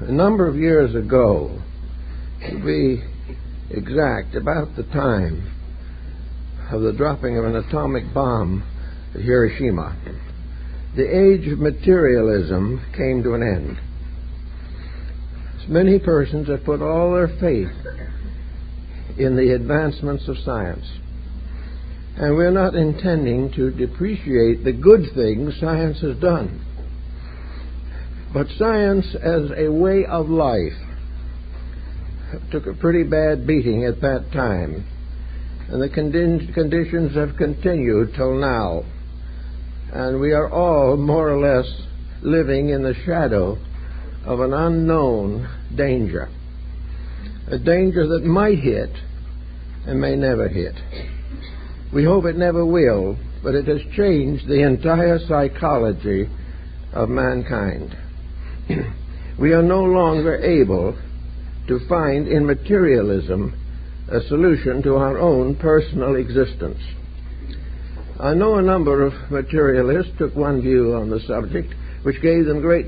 A number of years ago, to be exact, about the time of the dropping of an atomic bomb at Hiroshima, the age of materialism came to an end. Many persons have put all their faith in the advancements of science. And we're not intending to depreciate the good things science has done. But science as a way of life took a pretty bad beating at that time. And the conditions have continued till now. And we are all more or less living in the shadow of an unknown danger. A danger that might hit and may never hit. We hope it never will, but it has changed the entire psychology of mankind. We are no longer able to find in materialism a solution to our own personal existence. I know a number of materialists took one view on the subject which gave them great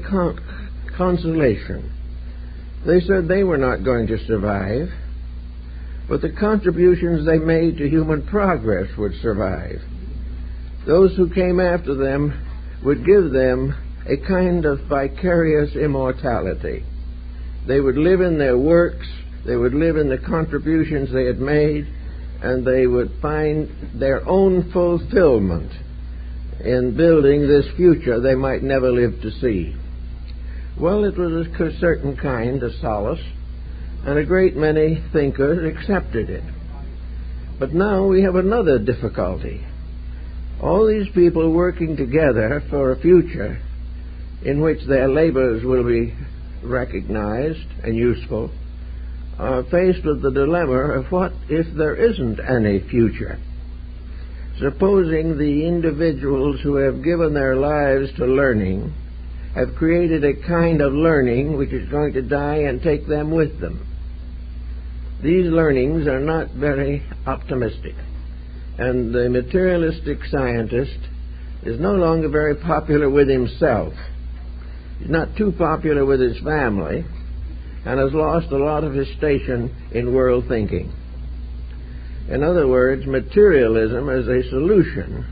consolation. They said they were not going to survive, but the contributions they made to human progress would survive. Those who came after them would give them a kind of vicarious immortality. They would live in their works, they would live in the contributions they had made, and they would find their own fulfillment in building this future they might never live to see. Well, it was a certain kind of solace, and a great many thinkers accepted it. But now we have another difficulty. All these people working together for a future in which their labors will be recognized and useful are faced with the dilemma of what if there isn't any future? Supposing the individuals who have given their lives to learning have created a kind of learning which is going to die and take them with them. These learnings are not very optimistic, and the materialistic scientist is no longer very popular with himself. He's not too popular with his family, and has lost a lot of his station in world thinking. In other words, materialism as a solution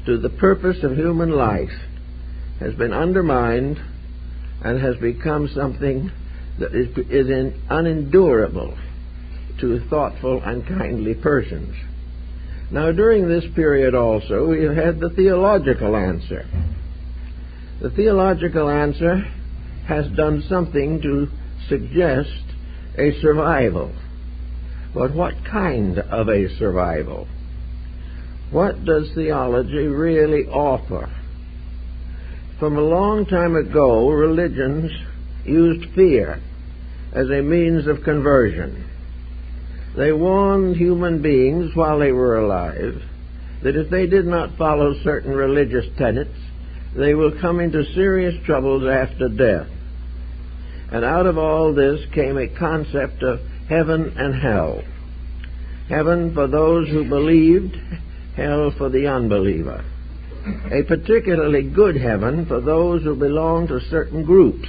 to the purpose of human life has been undermined and has become something that is unendurable to thoughtful and kindly persons. Now, during this period also, we have had the theological answer. The theological answer has done something to suggest a survival. But what kind of a survival? What does theology really offer? From a long time ago, religions used fear as a means of conversion. They warned human beings while they were alive that if they did not follow certain religious tenets, they will come into serious troubles after death. And out of all this came a concept of heaven and hell. Heaven for those who believed, hell for the unbeliever. A particularly good heaven for those who belong to certain groups,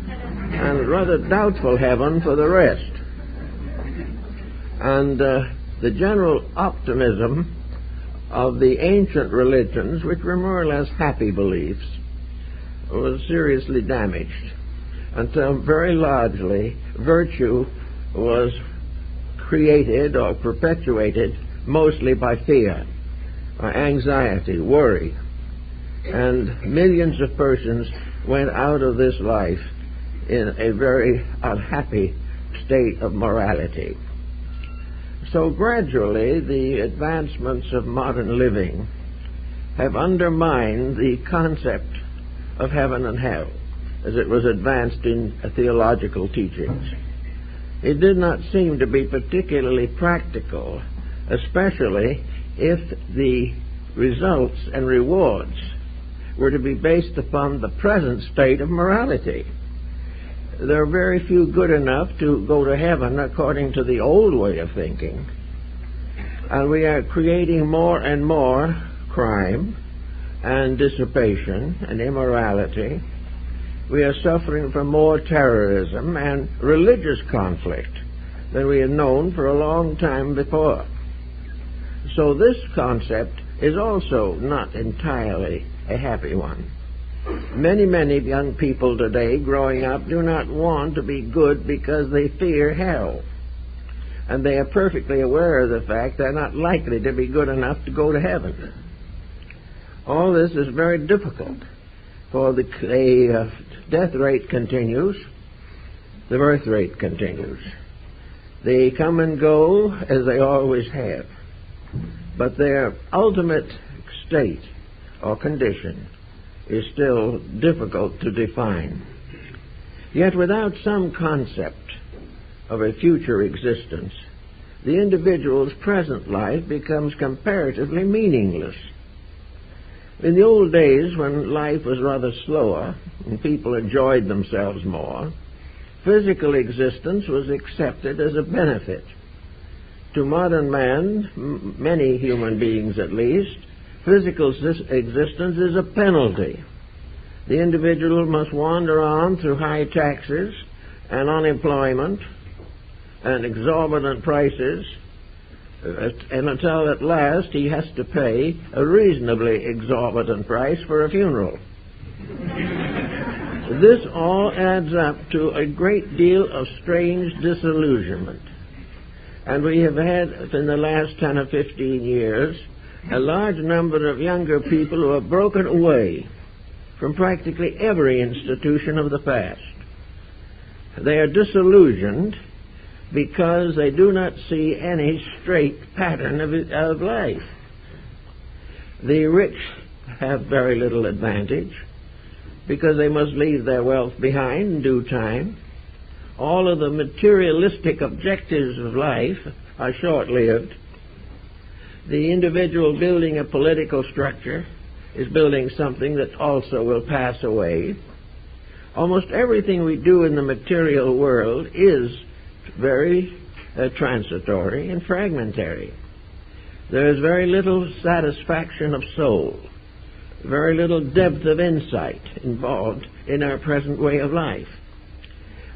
and a rather doubtful heaven for the rest. And the general optimism of the ancient religions, which were more or less happy beliefs, was seriously damaged until very largely virtue was created or perpetuated mostly by fear, or anxiety, worry. And millions of persons went out of this life in a very unhappy state of morality. So gradually the advancements of modern living have undermined the concept of heaven and hell as it was advanced in theological teachings. It did not seem to be particularly practical, especially if the results and rewards were to be based upon the present state of morality. There are very few good enough to go to heaven according to the old way of thinking. And we are creating more and more crime and dissipation and immorality We are suffering from more terrorism and religious conflict than we have known for a long time before. So this concept is also not entirely a happy one. Many young people today growing up do not want to be good because they fear hell. And they are perfectly aware of the fact they're not likely to be good enough to go to heaven. All this is very difficult, for the death rate continues, the birth rate continues. They come and go as they always have, but their ultimate state or condition is still difficult to define. Yet without some concept of a future existence, the individual's present life becomes comparatively meaningless. In the old days, when life was rather slower and people enjoyed themselves more, physical existence was accepted as a benefit. To modern man, many human beings at least, physical existence is a penalty. The individual must wander on through high taxes and unemployment and exorbitant prices, and until at last he has to pay a reasonably exorbitant price for a funeral. This all adds up to a great deal of strange disillusionment. And we have had, in the last 10 or 15 years, a large number of younger people who have broken away from practically every institution of the past. They are disillusioned because they do not see any straight pattern of life. The rich have very little advantage because they must leave their wealth behind in due time. All of the materialistic objectives of life are short-lived. The individual building a political structure is building something that also will pass away. Almost everything we do in the material world is very transitory and fragmentary. There is very little satisfaction of soul, very little depth of insight involved in our present way of life.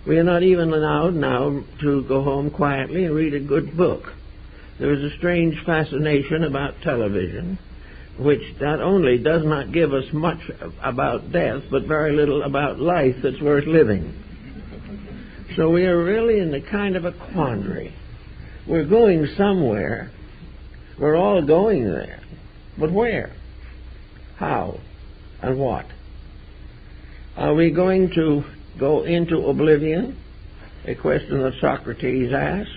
We are not even allowed now to go home quietly and read a good book. There is a strange fascination about television, which not only does not give us much about death, but very little about life that's worth living. So we are really in a kind of a quandary. We're going somewhere. We're all going there. But where? How? And what? Are we going to go into oblivion? A question that Socrates asked.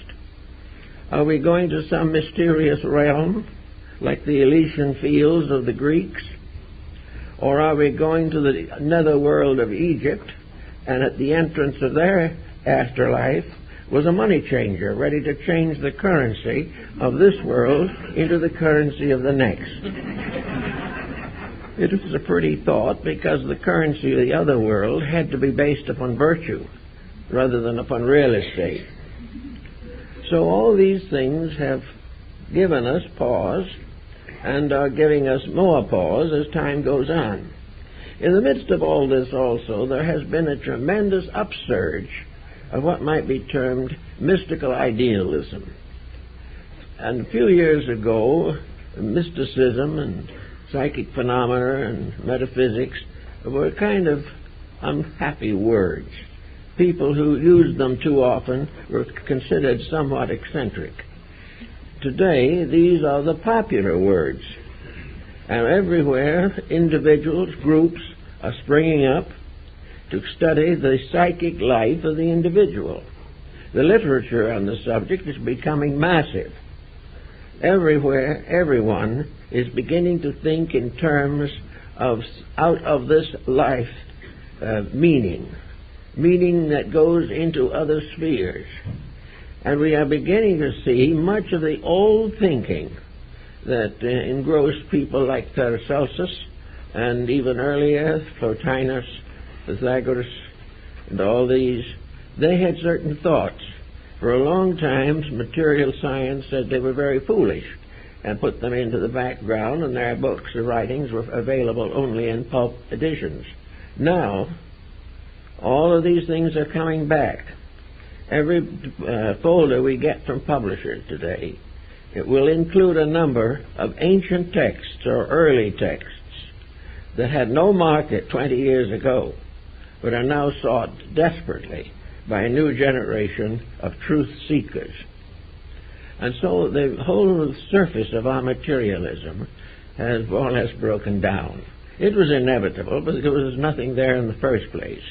Are we going to some mysterious realm, like the Elysian fields of the Greeks? Or are we going to the netherworld of Egypt, and at the entrance of their afterlife was a money changer ready to change the currency of this world into the currency of the next? It was a pretty thought, because the currency of the other world had to be based upon virtue rather than upon real estate. So all these things have given us pause and are giving us more pause as time goes on. In the midst of all this also, there has been a tremendous upsurge of what might be termed mystical idealism. And a few years ago, mysticism and psychic phenomena and metaphysics were kind of unhappy words. People who used them too often were considered somewhat eccentric. Today, these are the popular words. And everywhere, individuals, groups are springing up to study the psychic life of the individual. The literature on the subject is becoming massive. Everywhere, everyone is beginning to think in terms of out of this life meaning that goes into other spheres. And we are beginning to see much of the old thinking that engrossed people like Paracelsus and even earlier Plotinus, Pythagoras, and all these. They had certain thoughts. For a long time, material science said they were very foolish and put them into the background, and their books or writings were available only in pulp editions. Now, All of these things are coming back. Every folder we get from publishers today, it will include a number of ancient texts or early texts that had no market 20 years ago, but are now sought desperately by a new generation of truth seekers. And so the whole surface of our materialism has more or less broken down. It was inevitable, but there was nothing there in the first place.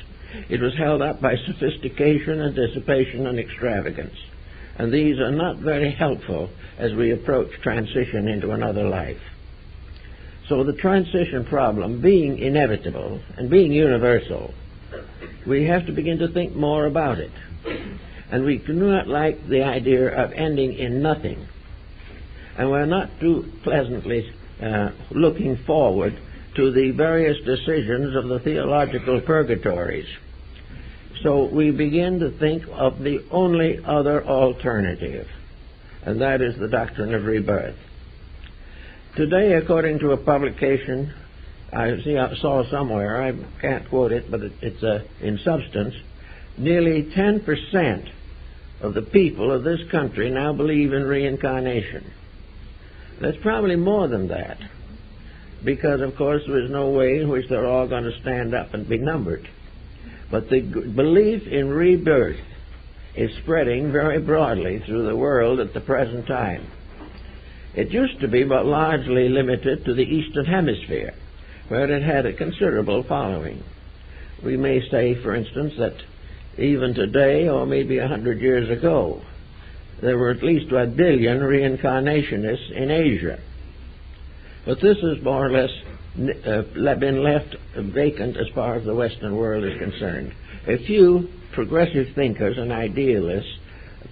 It was held up by sophistication and dissipation and extravagance. And these are not very helpful as we approach transition into another life. So the transition problem being inevitable and being universal, we have to begin to think more about it. And we do not like the idea of ending in nothing. And we're not too pleasantly looking forward to the various decisions of the theological purgatories. So we begin to think of the only other alternative, and that is the doctrine of rebirth. Today, according to a publication I saw somewhere, I can't quote it, but it's in substance, nearly 10% of the people of this country now believe in reincarnation. That's probably more than that, because, of course, there is no way in which they're all going to stand up and be numbered. But the belief in rebirth is spreading very broadly through the world at the present time. It used to be but largely limited to the Eastern Hemisphere, where it had a considerable following. We may say, for instance, that even today, or maybe 100 years ago, there were at least 1 billion reincarnationists in Asia. But this has more or less been left vacant as far as the Western world is concerned. A few progressive thinkers and idealists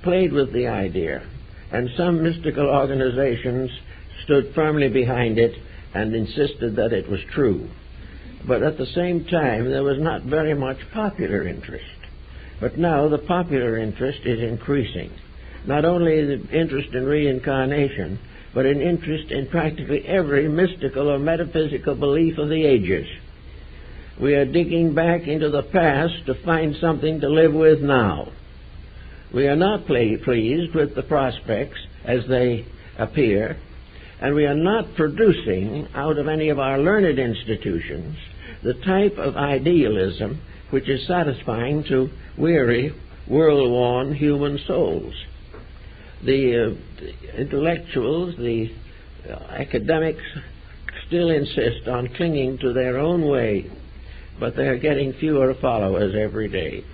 played with the idea, and some mystical organizations stood firmly behind it and insisted that it was true. But at the same time, there was not very much popular interest. But now the popular interest is increasing. Not only the interest in reincarnation, but an interest in practically every mystical or metaphysical belief of the ages. We are digging back into the past to find something to live with now. We are not pleased with the prospects as they appear, and we are not producing out of any of our learned institutions the type of idealism which is satisfying to weary, world-worn human souls. The intellectuals, the academics still insist on clinging to their own way, but they are getting fewer followers every day.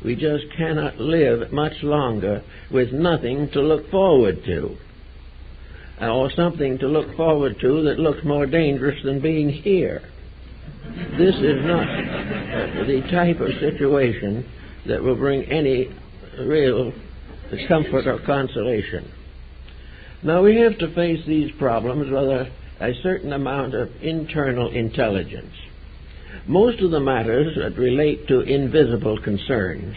We just cannot live much longer with nothing to look forward to, or something to look forward to that looks more dangerous than being here. This is not the type of situation that will bring any real comfort or consolation. Now we have to face these problems with a certain amount of internal intelligence. Most of the matters that relate to invisible concerns,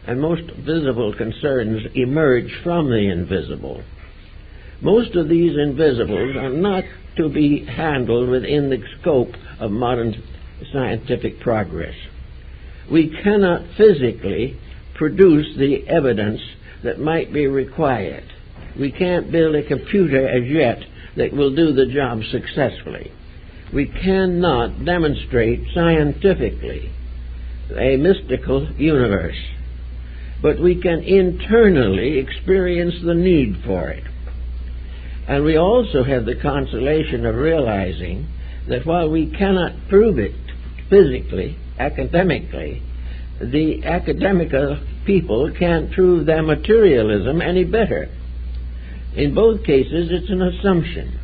and most visible concerns emerge from the invisible. Most of these invisibles are not to be handled within the scope of modern scientific progress. We cannot physically produce the evidence that might be required. We can't build a computer as yet that will do the job successfully. We cannot demonstrate scientifically a mystical universe, but we can internally experience the need for it. And we also have the consolation of realizing that while we cannot prove it physically, academically, the academical people can't prove their materialism any better. In both cases, it's an assumption.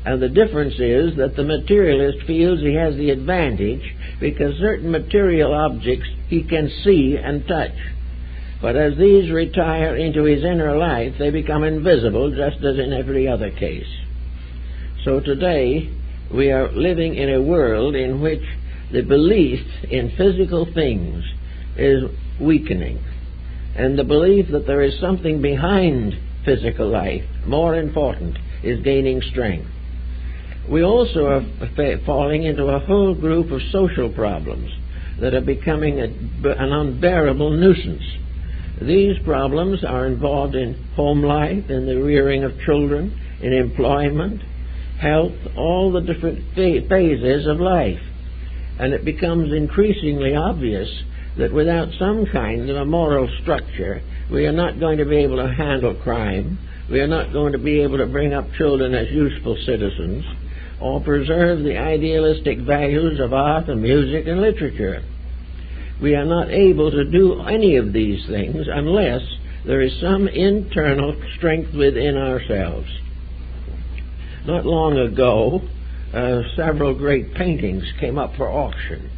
And the difference is that the materialist feels he has the advantage because certain material objects he can see and touch. But as these retire into his inner life, they become invisible, just as in every other case. So today, we are living in a world in which the belief in physical things is weakening, and the belief that there is something behind physical life, more important, is gaining strength. We also are falling into a whole group of social problems, that are becoming an unbearable nuisance. These problems are involved in home life, in the rearing of children, in employment, health, all the different phases of life. And it becomes increasingly obvious that without some kind of a moral structure, we are not going to be able to handle crime, we are not going to be able to bring up children as useful citizens, or preserve the idealistic values of art and music and literature. We are not able to do any of these things unless there is some internal strength within ourselves. Not long ago, several great paintings came up for auction.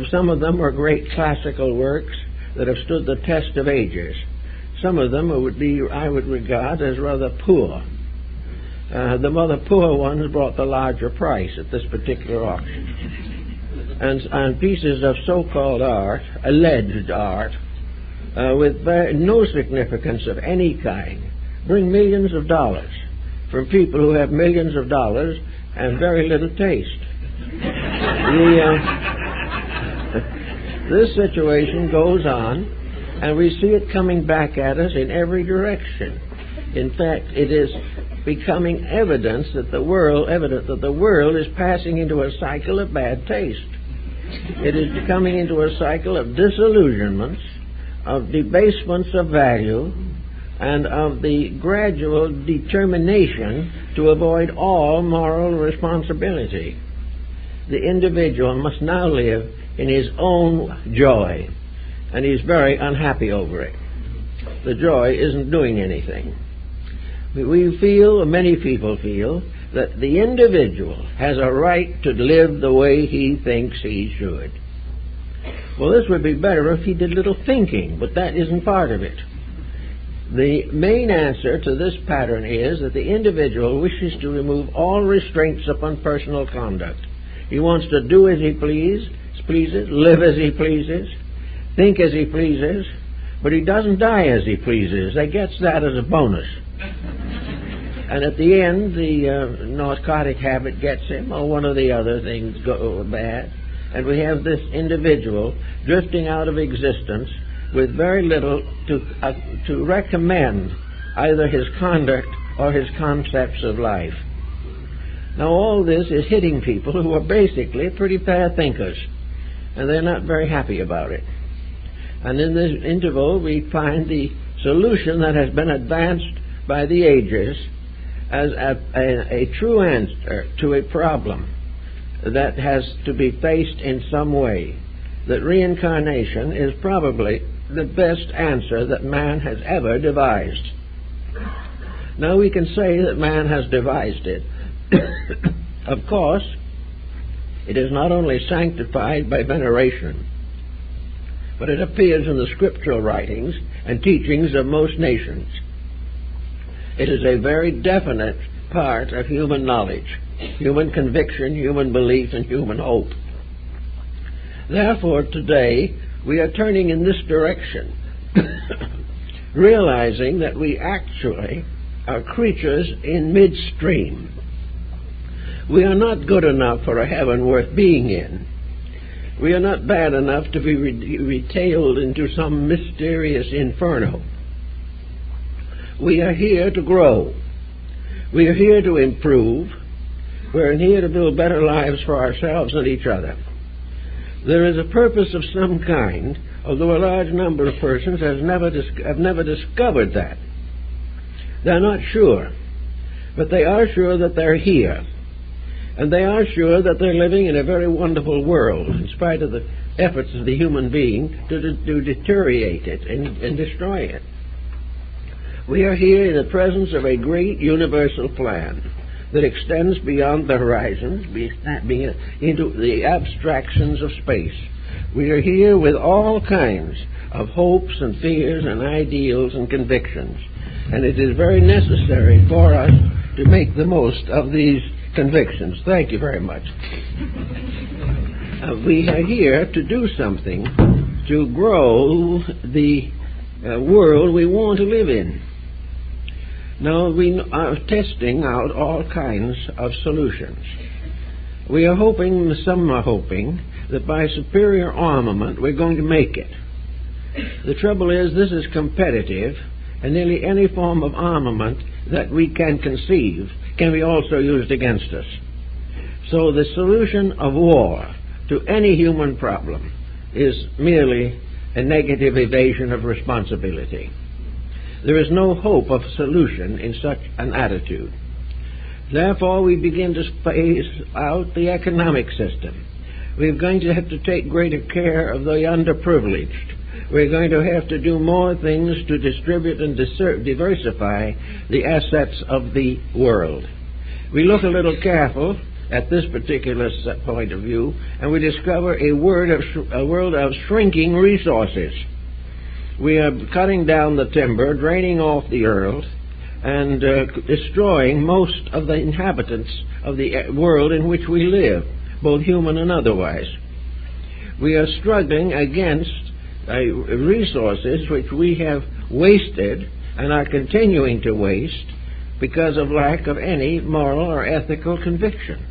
Some of them were great classical works that have stood the test of ages. Some of them I would regard as rather poor. The rather poor ones brought the larger price at this particular auction. And pieces of so-called art, alleged art, with no significance of any kind, bring millions of dollars from people who have millions of dollars and very little taste. This situation goes on, and we see it coming back at us in every direction. In fact, it is becoming evident that the world is passing into a cycle of bad taste. It is coming into a cycle of disillusionments, of debasements of value, and of the gradual determination to avoid all moral responsibility. The individual must now live in his own joy, and he's very unhappy over it. The joy isn't doing anything. We feel, many people feel, that the individual has a right to live the way he thinks he should. Well, this would be better if he did little thinking, but that isn't part of it. The main answer to this pattern is that the individual wishes to remove all restraints upon personal conduct. He wants to do as he pleases, live as he pleases, think as he pleases, but he doesn't die as he pleases. He gets that as a bonus. And at the end, the narcotic habit gets him, or one of the other things go bad, and we have this individual drifting out of existence with very little to recommend either his conduct or his concepts of life. Now, all this is hitting people who are basically pretty fair thinkers, and they're not very happy about it. And in this interval, we find the solution that has been advanced by the ages as a true answer to a problem that has to be faced in some way. That reincarnation is probably the best answer that man has ever devised. Now we can say that man has devised it. Of course, it is not only sanctified by veneration, but it appears in the scriptural writings and teachings of most nations. It is a very definite part of human knowledge, human conviction, human belief, and human hope. Therefore, today, we are turning in this direction, realizing that we actually are creatures in midstream. We are not good enough for a heaven worth being in. We are not bad enough to be retailed into some mysterious inferno. We are here to grow. We are here to improve. We are here to build better lives for ourselves and each other. There is a purpose of some kind, although a large number of persons have never discovered that. They're not sure, but they are sure that they're here. And they are sure that they're living in a very wonderful world, in spite of the efforts of the human being to deteriorate it and destroy it. We are here in the presence of a great universal plan that extends beyond the horizons, into the abstractions of space. We are here with all kinds of hopes and fears and ideals and convictions. And it is very necessary for us to make the most of these convictions. Thank you very much. We are here to do something to grow the world we want to live in. Now, we are testing out all kinds of solutions. We are hoping, some are hoping, that by superior armament we're going to make it. The trouble is, this is competitive, and nearly any form of armament that we can conceive can be also used against us. So the solution of war to any human problem is merely a negative evasion of responsibility. There is no hope of solution in such an attitude. Therefore, we begin to space out the economic system. We're going to have to take greater care of the underprivileged. We're going to have to do more things to distribute and diversify the assets of the world. We look a little careful at this particular point of view, and we discover a world of shrinking resources. We are cutting down the timber, draining off the earth, and destroying most of the inhabitants of the world in which we live, both human and otherwise. We are struggling against resources which we have wasted and are continuing to waste because of lack of any moral or ethical conviction.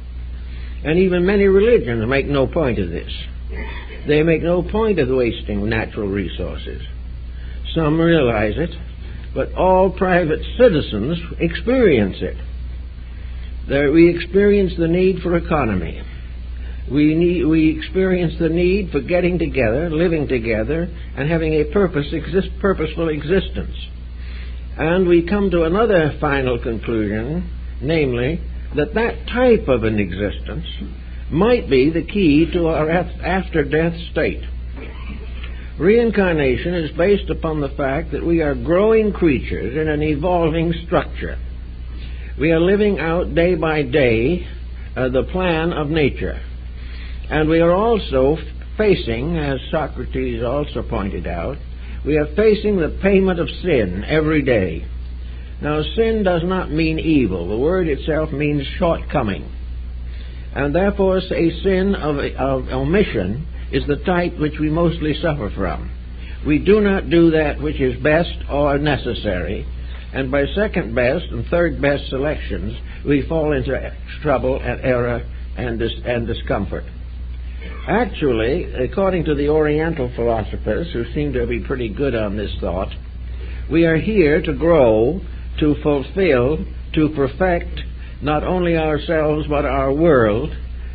And even many religions make no point of this. They make no point of wasting natural resources. Some realize it, but all private citizens experience it. We experience the need for economy. We experience the need for getting together, living together, and having a purposeful existence. And we come to another final conclusion, namely, that type of an existence might be the key to our after-death state. Reincarnation is based upon the fact that we are growing creatures in an evolving structure. We are living out day by day the plan of nature. And we are also facing, as Socrates also pointed out, we are facing the payment of sin every day. Now, sin does not mean evil. The word itself means shortcoming. And therefore, a sin of omission is the type which we mostly suffer from. We do not do that which is best or necessary, and by second best and third best selections, we fall into trouble and error and discomfort. Actually, according to the Oriental philosophers, who seem to be pretty good on this thought, we are here to grow, to fulfill, to perfect not only ourselves but our world,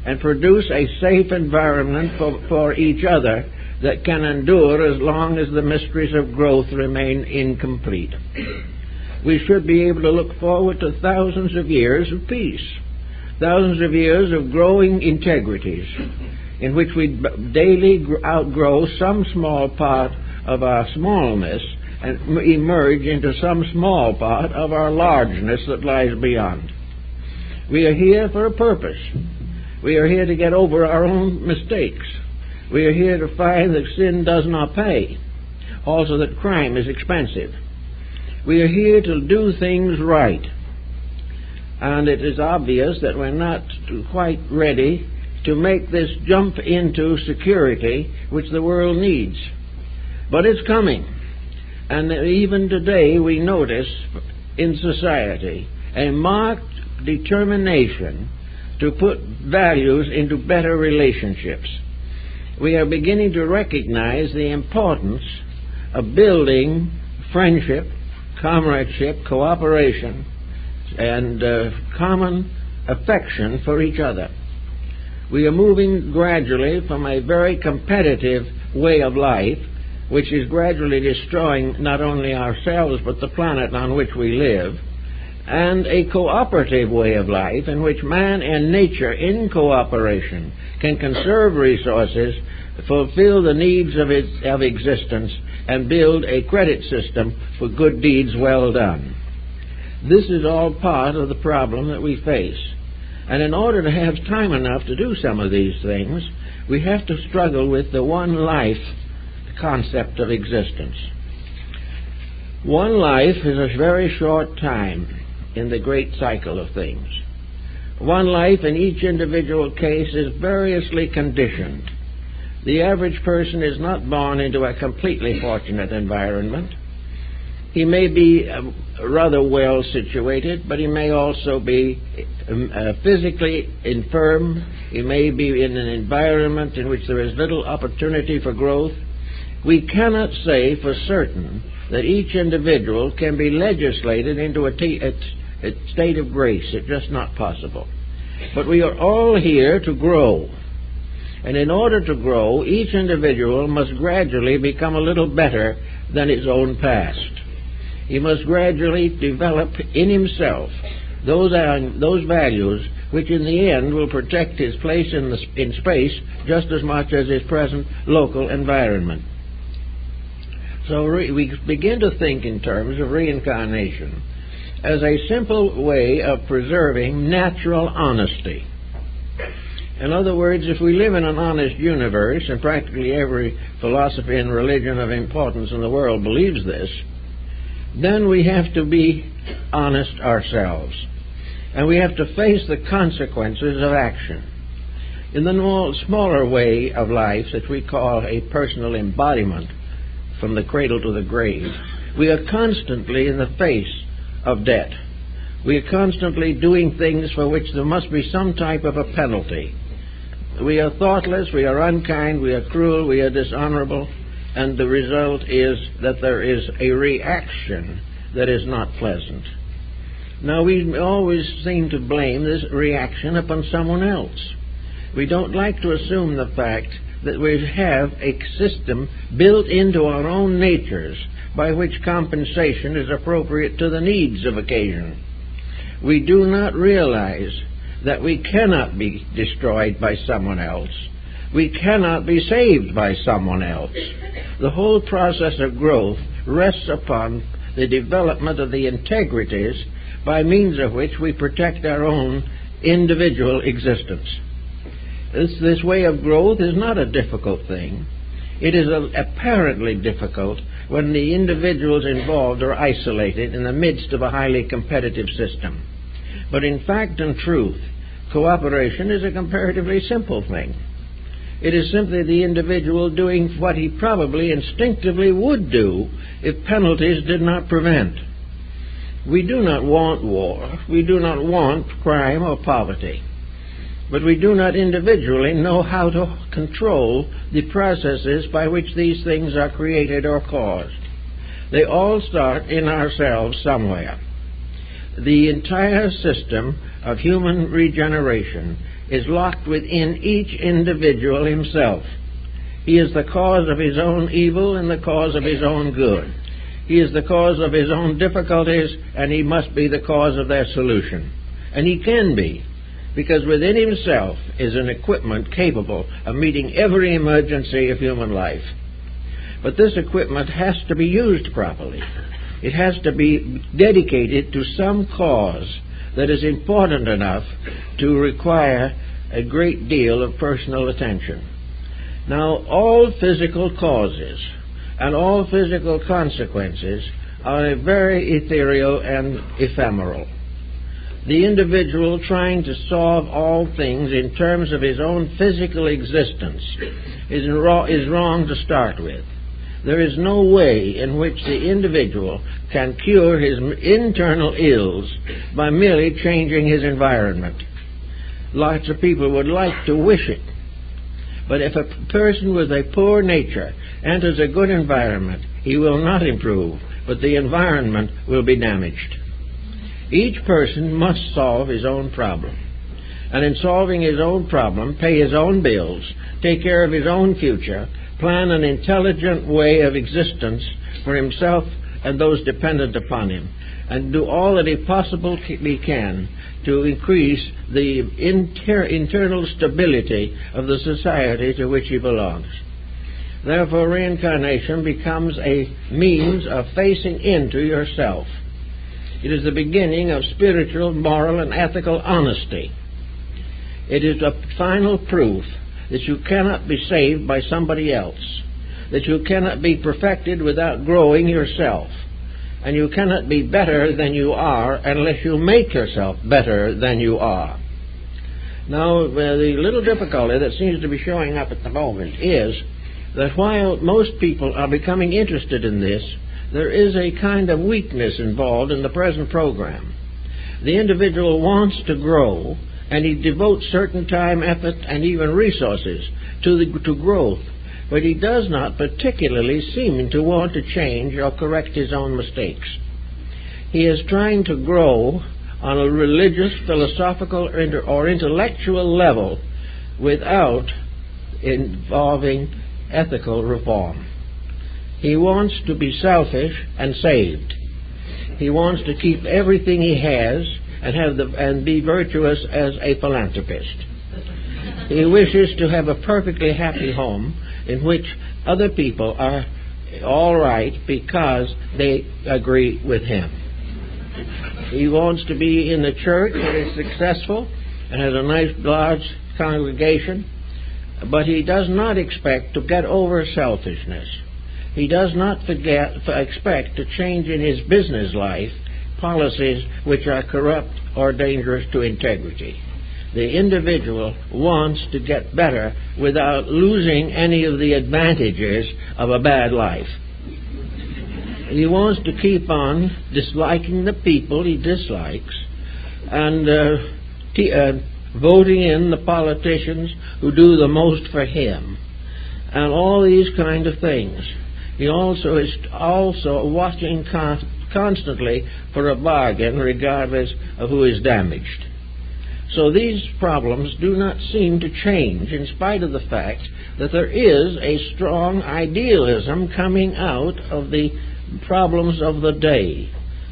and produce a safe environment for each other that can endure as long as the mysteries of growth remain incomplete. We should be able to look forward to thousands of years of peace, thousands of years of growing integrities, in which we daily outgrow some small part of our smallness and emerge into some small part of our largeness that lies beyond. We are here for a purpose. We are here to get over our own mistakes. We are here to find that sin does not pay, also that crime is expensive. We are here to do things right. And it is obvious that we're not quite ready to make this jump into security which the world needs. But it's coming. And even today we notice in society a marked determination to put values into better relationships. We are beginning to recognize the importance of building friendship, comradeship, cooperation, and common affection for each other. We are moving gradually from a very competitive way of life, which is gradually destroying not only ourselves but the planet on which we live, and a cooperative way of life in which man and nature in cooperation can conserve resources, fulfill the needs of existence, and build a credit system for good deeds well done. This is all part of the problem that we face. And in order to have time enough to do some of these things, we have to struggle with the one life concept of existence. One life is a very short time in the great cycle of things. One life in each individual case is variously conditioned. The average person is not born into a completely fortunate environment. He may be rather well situated, but he may also be physically infirm. He may be in an environment in which there is little opportunity for growth. We cannot say for certain that each individual can be legislated into a state of grace. It's just not possible. But we are all here to grow. And in order to grow, each individual must gradually become a little better than his own past. He must gradually develop in himself those values which in the end will protect his place in space just as much as his present local environment. So we begin to think in terms of reincarnation as a simple way of preserving natural honesty. In other words, if we live in an honest universe, and practically every philosophy and religion of importance in the world believes this, then we have to be honest ourselves. And we have to face the consequences of action. In the smaller way of life that we call a personal embodiment, from the cradle to the grave, we are constantly in the face of debt. We are constantly doing things for which there must be some type of a penalty. We are thoughtless, we are unkind, we are cruel, we are dishonorable, and the result is that there is a reaction that is not pleasant. Now, we always seem to blame this reaction upon someone else. We don't like to assume the fact that we have a system built into our own natures by which compensation is appropriate to the needs of occasion. We do not realize that we cannot be destroyed by someone else. We cannot be saved by someone else. The whole process of growth rests upon the development of the integrities by means of which we protect our own individual existence. This way of growth is not a difficult thing. It is apparently difficult when the individuals involved are isolated in the midst of a highly competitive system. But in fact and truth, cooperation is a comparatively simple thing. It is simply the individual doing what he probably instinctively would do if penalties did not prevent. We do not want war. We do not want crime or poverty. But we do not individually know how to control the processes by which these things are created or caused. They all start in ourselves somewhere. The entire system of human regeneration is locked within each individual himself. He is the cause of his own evil and the cause of his own good. He is the cause of his own difficulties, and he must be the cause of their solution. And he can be, because within himself is an equipment capable of meeting every emergency of human life. But this equipment has to be used properly. It has to be dedicated to some cause that is important enough to require a great deal of personal attention. Now, all physical causes and all physical consequences are very ethereal and ephemeral. The individual trying to solve all things in terms of his own physical existence is wrong to start with. There is no way in which the individual can cure his internal ills by merely changing his environment. Lots of people would like to wish it. But if a person with a poor nature enters a good environment, he will not improve, but the environment will be damaged. Each person must solve his own problem. And in solving his own problem, pay his own bills, take care of his own future, plan an intelligent way of existence for himself and those dependent upon him, and do all that he possibly can to increase the internal stability of the society to which he belongs. Therefore, reincarnation becomes a means of facing into yourself. It is the beginning of spiritual, moral, and ethical honesty. It is a final proof that you cannot be saved by somebody else, that you cannot be perfected without growing yourself, and you cannot be better than you are unless you make yourself better than you are. Now, the little difficulty that seems to be showing up at the moment is that while most people are becoming interested in this, there is a kind of weakness involved in the present program. The individual wants to grow, and he devotes certain time, effort, and even resources to growth, but he does not particularly seem to want to change or correct his own mistakes. He is trying to grow on a religious, philosophical, or intellectual level without involving ethical reform. He wants to be selfish and saved. He wants to keep everything he has and be virtuous as a philanthropist. He wishes to have a perfectly happy home in which other people are all right because they agree with him. He wants to be in a church that is successful and has a nice large congregation, but he does not expect to get over selfishness. He does not expect to change in his business life policies which are corrupt or dangerous to integrity. The individual wants to get better without losing any of the advantages of a bad life. He wants to keep on disliking the people he dislikes and voting in the politicians who do the most for him, and all these kind of things. He also is watching constantly for a bargain regardless of who is damaged. So these problems do not seem to change in spite of the fact that there is a strong idealism coming out of the problems of the day.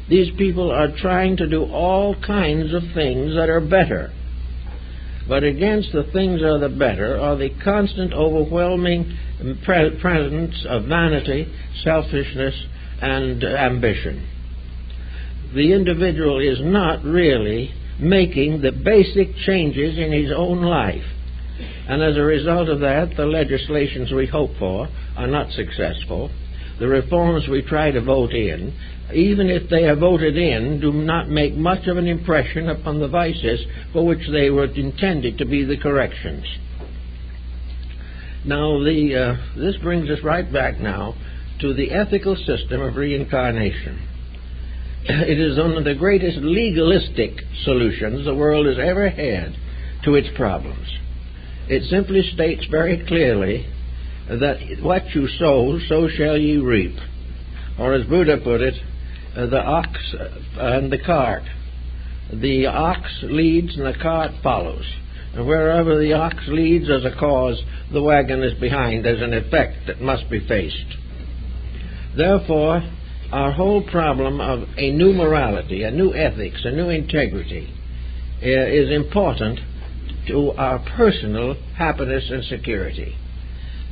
These people are trying to do all kinds of things that are better. But against the things that are better are the constant overwhelming presence of vanity, selfishness, and ambition. The individual is not really making the basic changes in his own life. And as a result of that, the legislations we hope for are not successful. The reforms we try to vote in, even if they are voted in, do not make much of an impression upon the vices for which they were intended to be the corrections. Now, this brings us right back now to the ethical system of reincarnation. It is one of the greatest legalistic solutions the world has ever had to its problems. It simply states very clearly that what you sow, so shall ye reap. Or as Buddha put it, the ox and the cart. The ox leads and the cart follows. And wherever the ox leads as a cause, the wagon is behind as an effect that must be faced. Therefore, our whole problem of a new morality, a new ethics, a new integrity is important to our personal happiness and security.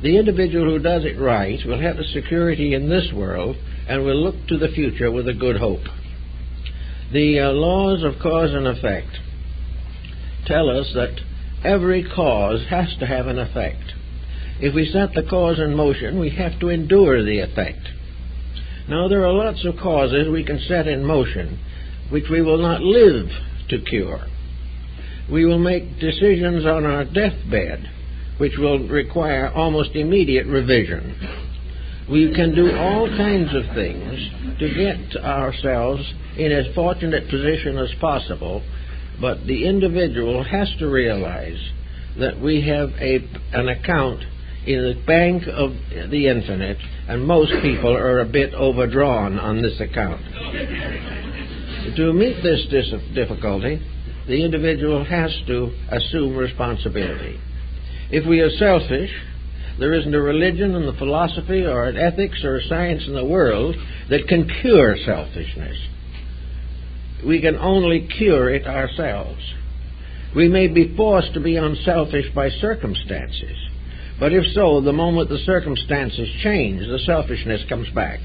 The individual who does it right will have the security in this world and will look to the future with a good hope. The laws of cause and effect tell us that every cause has to have an effect. If we set the cause in motion, we have to endure the effect. Now, there are lots of causes we can set in motion which we will not live to cure. We will make decisions on our deathbed which will require almost immediate revision. We can do all kinds of things to get ourselves in as fortunate position as possible, but the individual has to realize that we have an account in the bank of the infinite, and most people are a bit overdrawn on this account. To meet this difficulty, the individual has to assume responsibility. If we are selfish, there isn't a religion and a philosophy or an ethics or a science in the world that can cure selfishness. We can only cure it ourselves. We may be forced to be unselfish by circumstances, but if so, the moment the circumstances change, the selfishness comes back.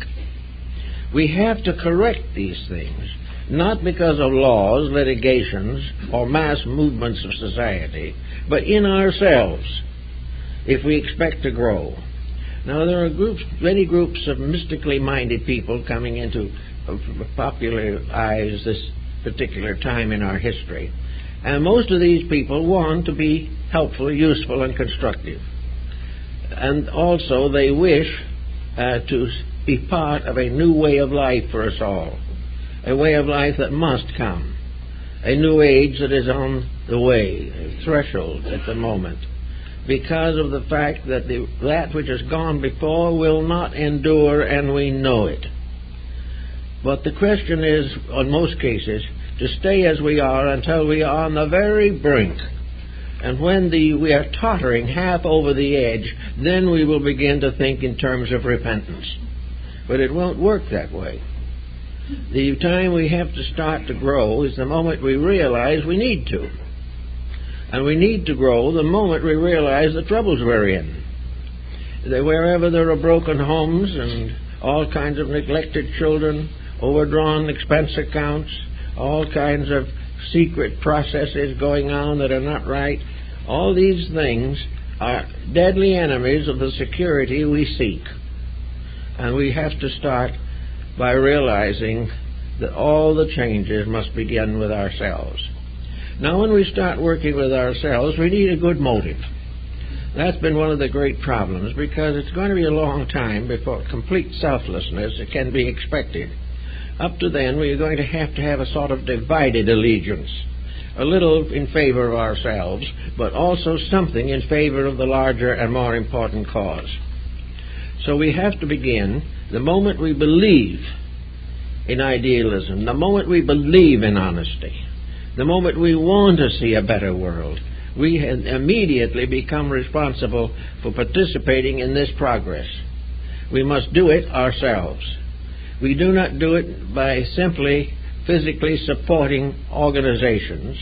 We have to correct these things, not because of laws, litigations, or mass movements of society, but in ourselves, if we expect to grow. Now, there are many groups of mystically minded people coming into popularize this particular time in our history. And most of these people want to be helpful, useful, and constructive. And also they wish to be part of a new way of life for us all, a way of life that must come, a new age that is on the way, a threshold at the moment, because of the fact that that which has gone before will not endure, and we know it. But the question is, in most cases, to stay as we are until we are on the very brink. And when we are tottering half over the edge, then we will begin to think in terms of repentance. But it won't work that way. The time we have to start to grow is the moment we realize we need to. And we need to grow the moment we realize the troubles we're in. Wherever there are broken homes and all kinds of neglected children, overdrawn expense accounts, all kinds of secret processes going on that are not right, all these things are deadly enemies of the security we seek. And we have to start by realizing that all the changes must begin with ourselves. Now, when we start working with ourselves, we need a good motive. That's been one of the great problems, because it's going to be a long time before complete selflessness can be expected. Up to then, we are going to have a sort of divided allegiance, a little in favor of ourselves, but also something in favor of the larger and more important cause. So we have to begin the moment we believe in idealism, the moment we believe in honesty, the moment we want to see a better world, we immediately become responsible for participating in this progress. We must do it ourselves. We do not do it by simply physically supporting organizations,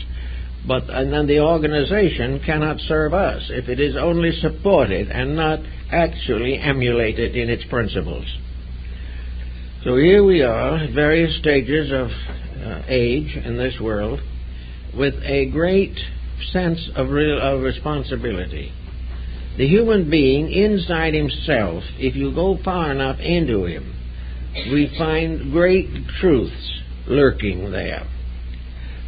and then the organization cannot serve us if it is only supported and not actually emulated in its principles. So here we are at various stages of age in this world with a great sense of responsibility. The human being inside himself, if you go far enough into him, we find great truths lurking there.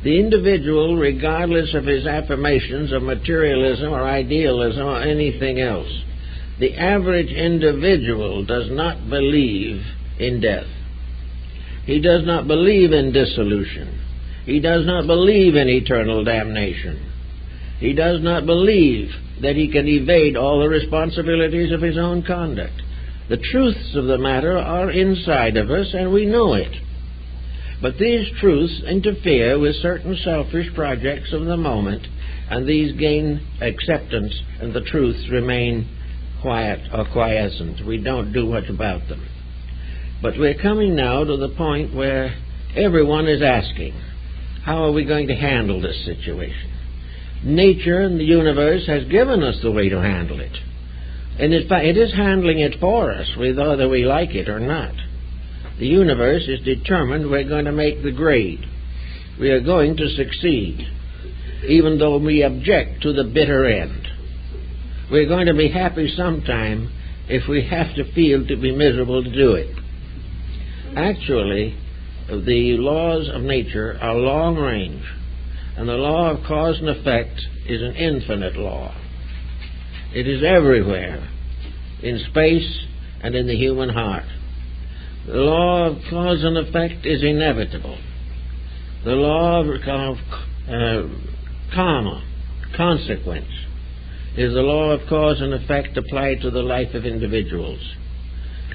The individual, regardless of his affirmations of materialism or idealism or anything else, the average individual does not believe in death. He does not believe in dissolution. He does not believe in eternal damnation. He does not believe that he can evade all the responsibilities of his own conduct. The truths of the matter are inside of us, and we know it. But these truths interfere with certain selfish projects of the moment, and these gain acceptance, and the truths remain quiet or quiescent. We don't do much about them. But we're coming now to the point where everyone is asking, how are we going to handle this situation? Nature and the universe has given us the way to handle it. And in fact, it is handling it for us, whether we like it or not. The universe is determined we're going to make the grade. We are going to succeed, even though we object to the bitter end. We're going to be happy sometime if we have to feel to be miserable to do it. Actually, the laws of nature are long range, and the law of cause and effect is an infinite law. It is everywhere, in space and in the human heart. The law of cause and effect is inevitable. The law of karma, consequence, is the law of cause and effect applied to the life of individuals.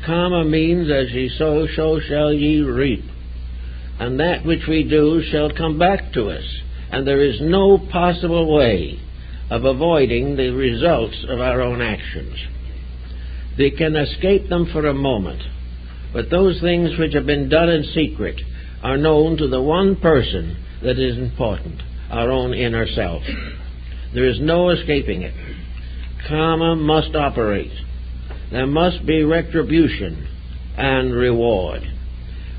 Karma means, as ye sow, so shall ye reap. And that which we do shall come back to us. And there is no possible way of avoiding the results of our own actions. We can escape them for a moment, but those things which have been done in secret are known to the one person that is important, our own inner self. There is no escaping it. Karma must operate. There must be retribution and reward.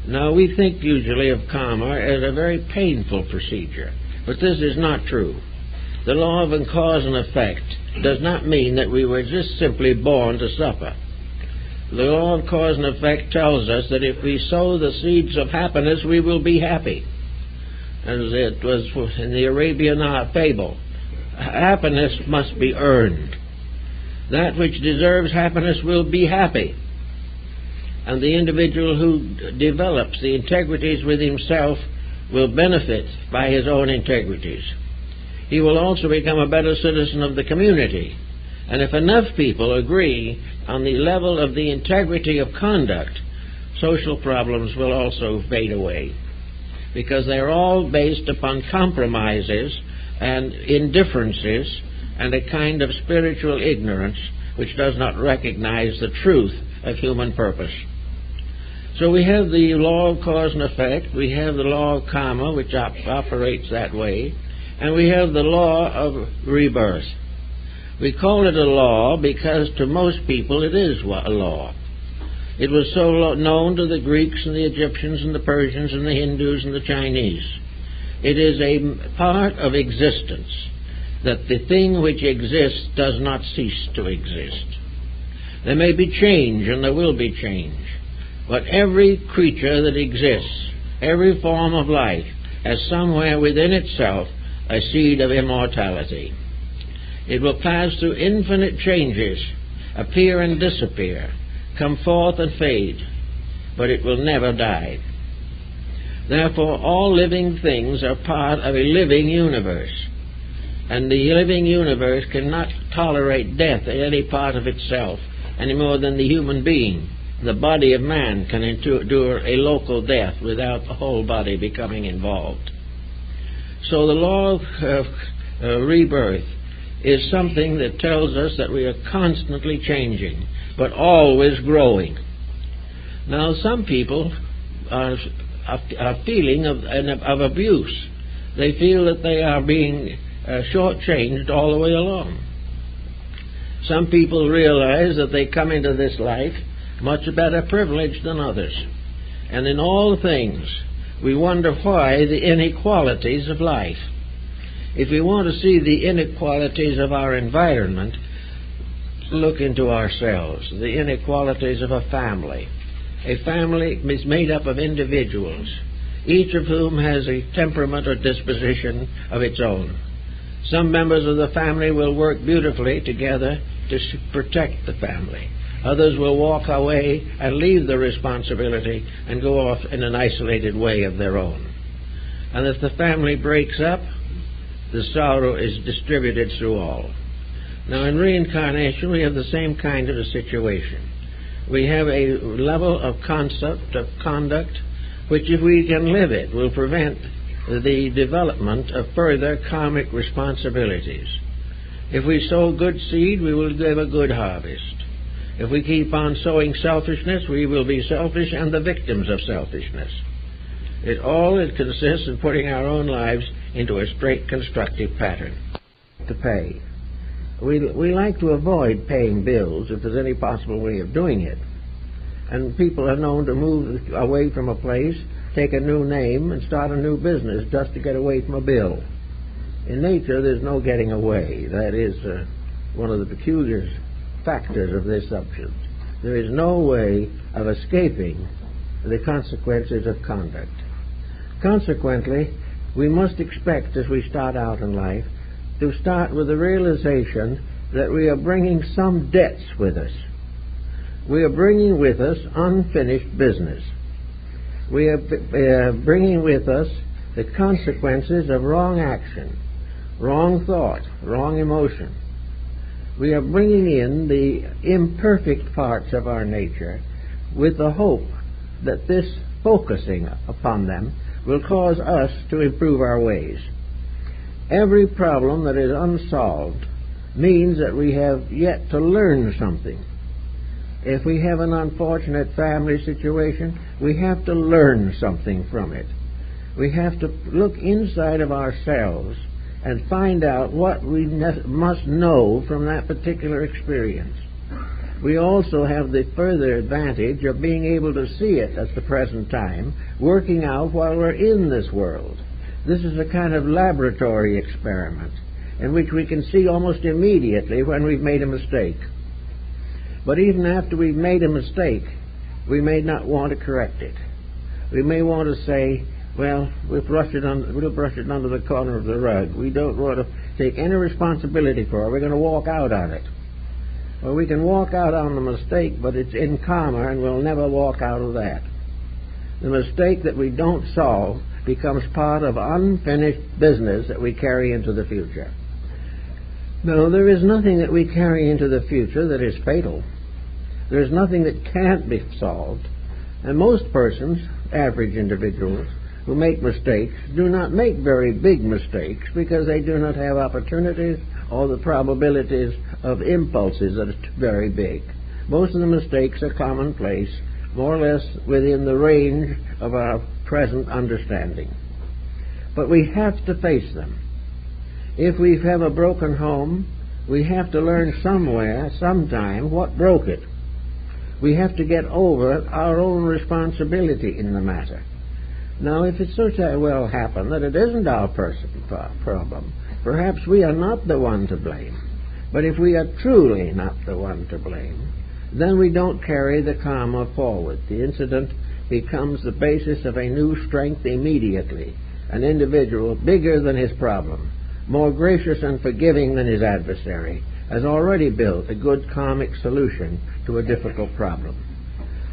Now, we think usually of karma as a very painful procedure, but this is not true. The law of cause and effect does not mean that we were just simply born to suffer. The law of cause and effect tells us that if we sow the seeds of happiness, we will be happy. As it was in the Arabian fable, happiness must be earned. That which deserves happiness will be happy. And the individual who develops the integrities with himself will benefit by his own integrities. He will also become a better citizen of the community. And if enough people agree on the level of the integrity of conduct, social problems will also fade away, because they're all based upon compromises and indifferences and a kind of spiritual ignorance which does not recognize the truth of human purpose. So we have the law of cause and effect, we have the law of karma, which operates that way, and we have the law of rebirth. We call it a law because to most people it is a law. It was so known to the Greeks and the Egyptians and the Persians and the Hindus and the Chinese. It is a part of existence that the thing which exists does not cease to exist. There may be change and there will be change, but every creature that exists, every form of life, has somewhere within itself a seed of immortality. It will pass through infinite changes, appear and disappear, come forth and fade, but it will never die. Therefore, all living things are part of a living universe, and the living universe cannot tolerate death in any part of itself any more than the human being. The body of man can endure a local death without the whole body becoming involved. So the law of rebirth is something that tells us that we are constantly changing, but always growing. Now, some people are feeling of abuse. They feel that they are being shortchanged all the way along. Some people realize that they come into this life much better privileged than others. And in all things, we wonder why the inequalities of life. If we want to see the inequalities of our environment, look into ourselves. The inequalities of a family. A family is made up of individuals, each of whom has a temperament or disposition of its own. Some members of the family will work beautifully together to protect the family. Others will walk away and leave the responsibility and go off in an isolated way of their own. And if the family breaks up, the sorrow is distributed through all. Now, in reincarnation, we have the same kind of a situation. We have a level of concept, of conduct, which, if we can live it, will prevent the development of further karmic responsibilities. If we sow good seed, we will give a good harvest. If we keep on sowing selfishness, we will be selfish and the victims of selfishness. It consists in putting our own lives into a straight constructive pattern. To pay. We like to avoid paying bills if there's any possible way of doing it. And people are known to move away from a place, take a new name, and start a new business just to get away from a bill. In nature, there's no getting away. That is one of the peculiar factors of this subject. There is no way of escaping the consequences of conduct. Consequently, we must expect, as we start out in life, to start with the realization that we are bringing some debts with us. We are bringing with us unfinished business. We are bringing with us the consequences of wrong action, wrong thought, wrong emotion. We are bringing in the imperfect parts of our nature with the hope that this focusing upon them will cause us to improve our ways. Every problem that is unsolved means that we have yet to learn something. If we have an unfortunate family situation, we have to learn something from it. We have to look inside of ourselves and find out what we must know from that particular experience. We also have the further advantage of being able to see it at the present time, working out while we're in this world. This is a kind of laboratory experiment in which we can see almost immediately when we've made a mistake. But even after we've made a mistake, we may not want to correct it. We may want to say, well, we'll brush it under the corner of the rug. We don't want to take any responsibility for it. We're going to walk out on it. Or we can walk out on the mistake, but it's in karma, and we'll never walk out of that. The mistake that we don't solve becomes part of unfinished business that we carry into the future. No, there is nothing that we carry into the future that is fatal. There is nothing that can't be solved. And most persons, average individuals, who make mistakes do not make very big mistakes because they do not have opportunities or the probabilities of impulses that are very big. Most of the mistakes are commonplace, more or less within the range of our present understanding. But we have to face them. If we have a broken home, we have to learn somewhere, sometime, what broke it. We have to get over our own responsibility in the matter. Now, if it so well happen that it isn't our personal problem, perhaps we are not the one to blame. But if we are truly not the one to blame, then we don't carry the karma forward. The incident becomes the basis of a new strength immediately. An individual bigger than his problem, more gracious and forgiving than his adversary, has already built a good karmic solution to a difficult problem.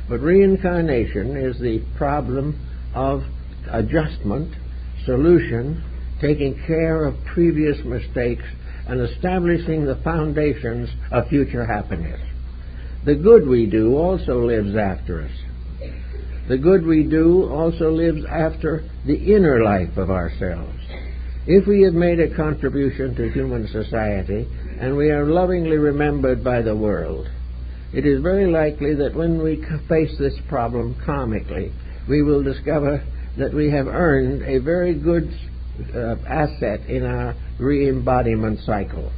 But reincarnation is the problem of adjustment, solution, taking care of previous mistakes, and establishing the foundations of future happiness. The good we do also lives after us. The good we do also lives after the inner life of ourselves. If we have made a contribution to human society and we are lovingly remembered by the world, it is very likely that when we face this problem karmically, we will discover that we have earned a very good asset in our re-embodiment cycle.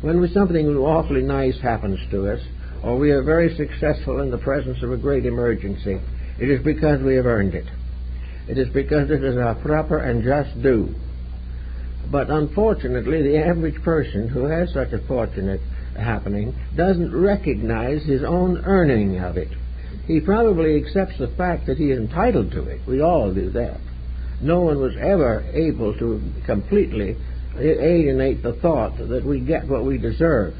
When something awfully nice happens to us, or we are very successful in the presence of a great emergency, it is because we have earned it. It is because it is our proper and just due. But unfortunately, the average person who has such a fortunate happening doesn't recognize his own earning of it. He probably accepts the fact that he is entitled to it. We all do that. No one was ever able to completely alienate the thought that we get what we deserve.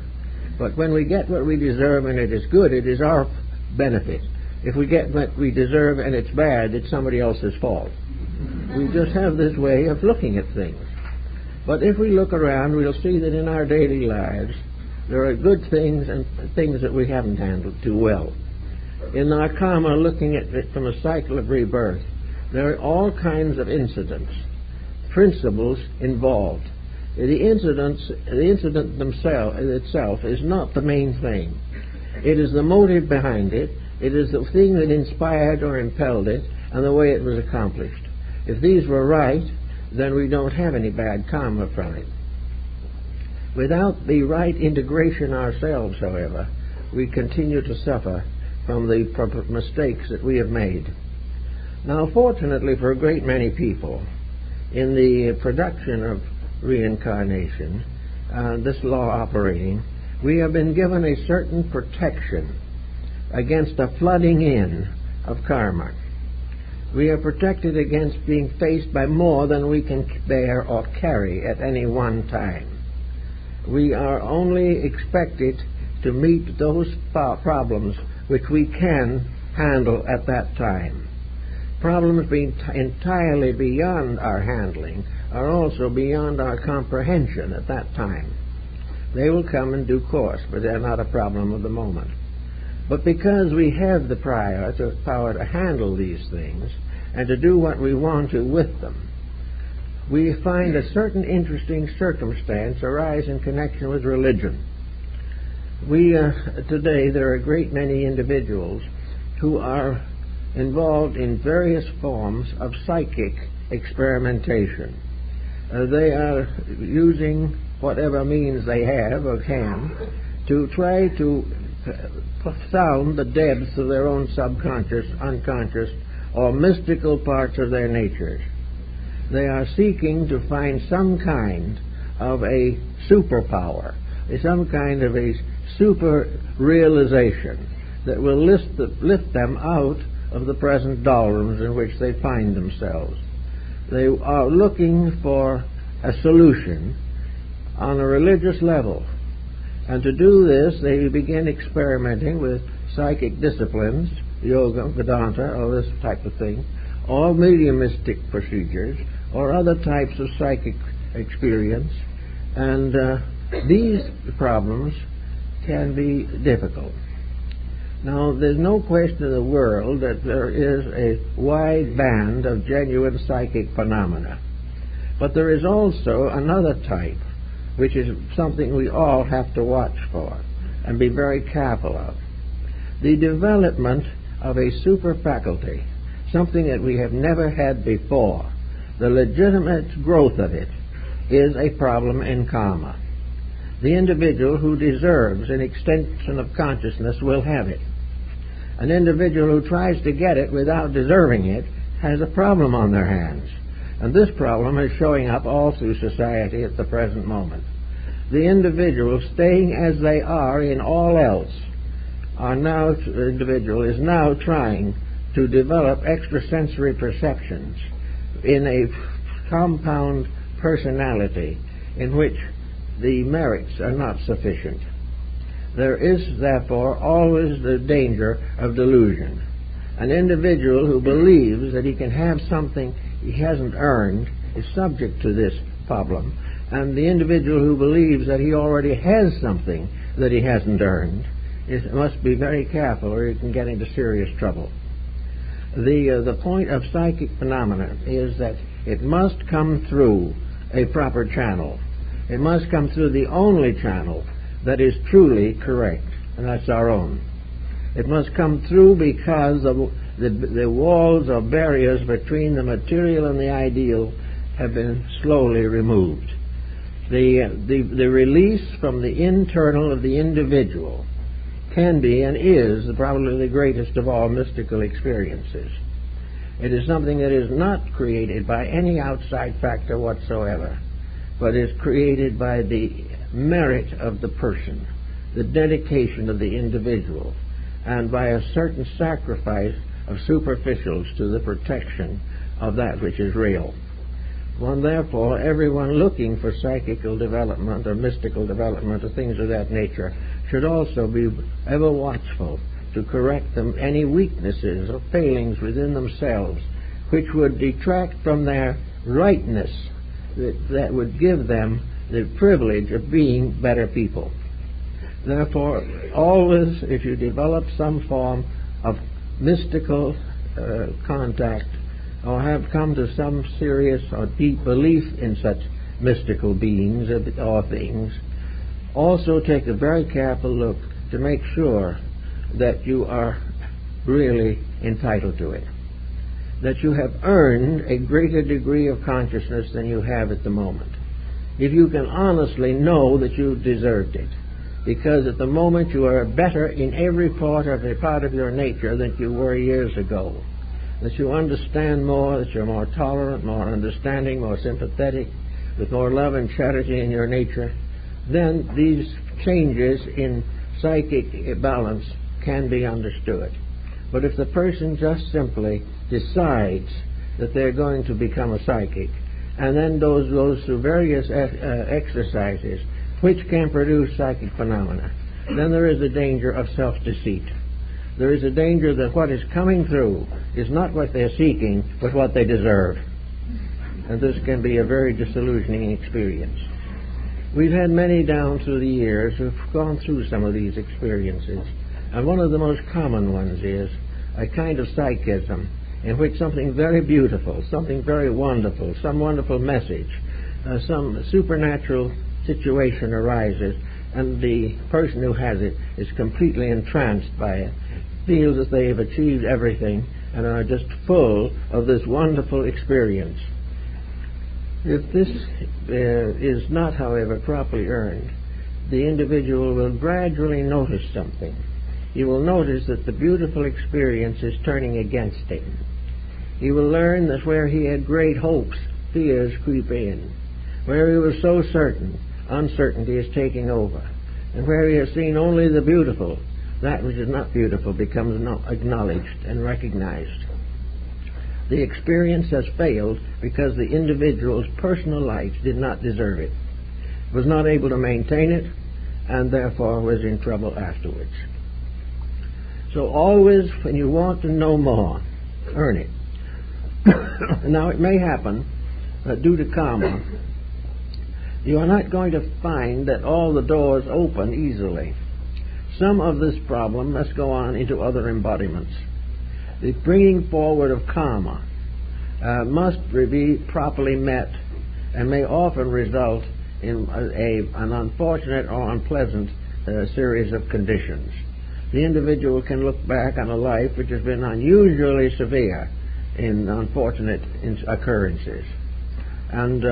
But when we get what we deserve and it is good, it is our benefit. If we get what we deserve and it's bad, it's somebody else's fault. We just have this way of looking at things. But if we look around, we'll see that in our daily lives there are good things and things that we haven't handled too well. In our karma, looking at it from a cycle of rebirth, there are all kinds of incidents, principles involved. The incident itself is not the main thing. It is the motive behind it. It is the thing that inspired or impelled it, and the way it was accomplished. If these were right, then we don't have any bad karma from it. Without the right integration ourselves, however, we continue to suffer from the mistakes that we have made. Now, fortunately for a great many people, in the production of reincarnation, this law operating, we have been given a certain protection against a flooding in of karma. We are protected against being faced by more than we can bear or carry at any one time. We are only expected to meet those problems which we can handle at that time. Problems being entirely beyond our handling are also beyond our comprehension at that time. They will come in due course, but they're not a problem of the moment. But because we have the power to handle these things and to do what we want to with them, we find a certain interesting circumstance arise in connection with religion. Today there are a great many individuals who are involved in various forms of psychic experimentation. They are using whatever means they have or can to try to sound the depths of their own subconscious, unconscious, or mystical parts of their natures. They are seeking to find some kind of a superpower, some kind of a super realization that will lift them out of the present doldrums in which they find themselves. They are looking for a solution on a religious level, And to do this, they begin experimenting with psychic disciplines, yoga, Vedanta, or this type of thing, or mediumistic procedures, or other types of psychic experience. And these problems can be difficult. Now, there's no question in the world that there is a wide band of genuine psychic phenomena. But there is also another type, which is something we all have to watch for and be very careful of. The development of a super faculty, something that we have never had before, the legitimate growth of it, is a problem in karma. The individual who deserves an extension of consciousness will have it. An individual who tries to get it without deserving it has a problem on their hands. And this problem is showing up all through society at the present moment. The individuals staying as they are in all else is now trying to develop extrasensory perceptions in a compound personality in which the merits are not sufficient. There is, therefore, always the danger of delusion. An individual who believes that he can have something he hasn't earned is subject to this problem, and the individual who believes that he already has something that he hasn't earned must be very careful or he can get into serious trouble. The point of psychic phenomena is that it must come through a proper channel. It must come through the only channel that is truly correct, and that's our own. It must come through because the walls or barriers between the material and the ideal have been slowly removed. The release from the internal of the individual can be and is probably the greatest of all mystical experiences. It is something that is not created by any outside factor whatsoever, but is created by the merit of the person, the dedication of the individual, and by a certain sacrifice of superficials to the protection of that which is real. Therefore, everyone looking for psychical development or mystical development or things of that nature should also be ever watchful to correct any weaknesses or failings within themselves which would detract from their rightness, that would give them the privilege of being better people. Therefore, always, if you develop some form of mystical contact or have come to some serious or deep belief in such mystical beings or things, also take a very careful look to make sure that you are really entitled to it, that you have earned a greater degree of consciousness than you have at the moment. If you can honestly know that you deserved it, because at the moment you are better in every part of your nature than you were years ago, that you understand more, that you're more tolerant, more understanding, more sympathetic, with more love and charity in your nature, then these changes in psychic balance can be understood. But if the person just simply decides that they're going to become a psychic, and then goes through various exercises which can produce psychic phenomena, then there is a danger of self-deceit. There is a danger that what is coming through is not what they're seeking, but what they deserve. And this can be a very disillusioning experience. We've had many down through the years who've gone through some of these experiences, and one of the most common ones is a kind of psychism in which something very beautiful, something very wonderful, some wonderful message, some supernatural situation arises, and the person who has it is completely entranced by it, feels that they have achieved everything and are just full of this wonderful experience. If this is not, however, properly earned, the individual will gradually notice something. He will notice that the beautiful experience is turning against him. He will learn that where he had great hopes, fears creep in. Where he was so certain, uncertainty is taking over. And where he has seen only the beautiful, that which is not beautiful becomes acknowledged and recognized. The experience has failed because the individual's personal life did not deserve it, was not able to maintain it, and therefore was in trouble afterwards. So always, when you want to know more, earn it. Now, it may happen that due to karma, you are not going to find that all the doors open easily. Some of this problem must go on into other embodiments. The bringing forward of karma must be properly met and may often result in an unfortunate or unpleasant series of conditions. The individual can look back on a life which has been unusually severe in unfortunate occurrences. And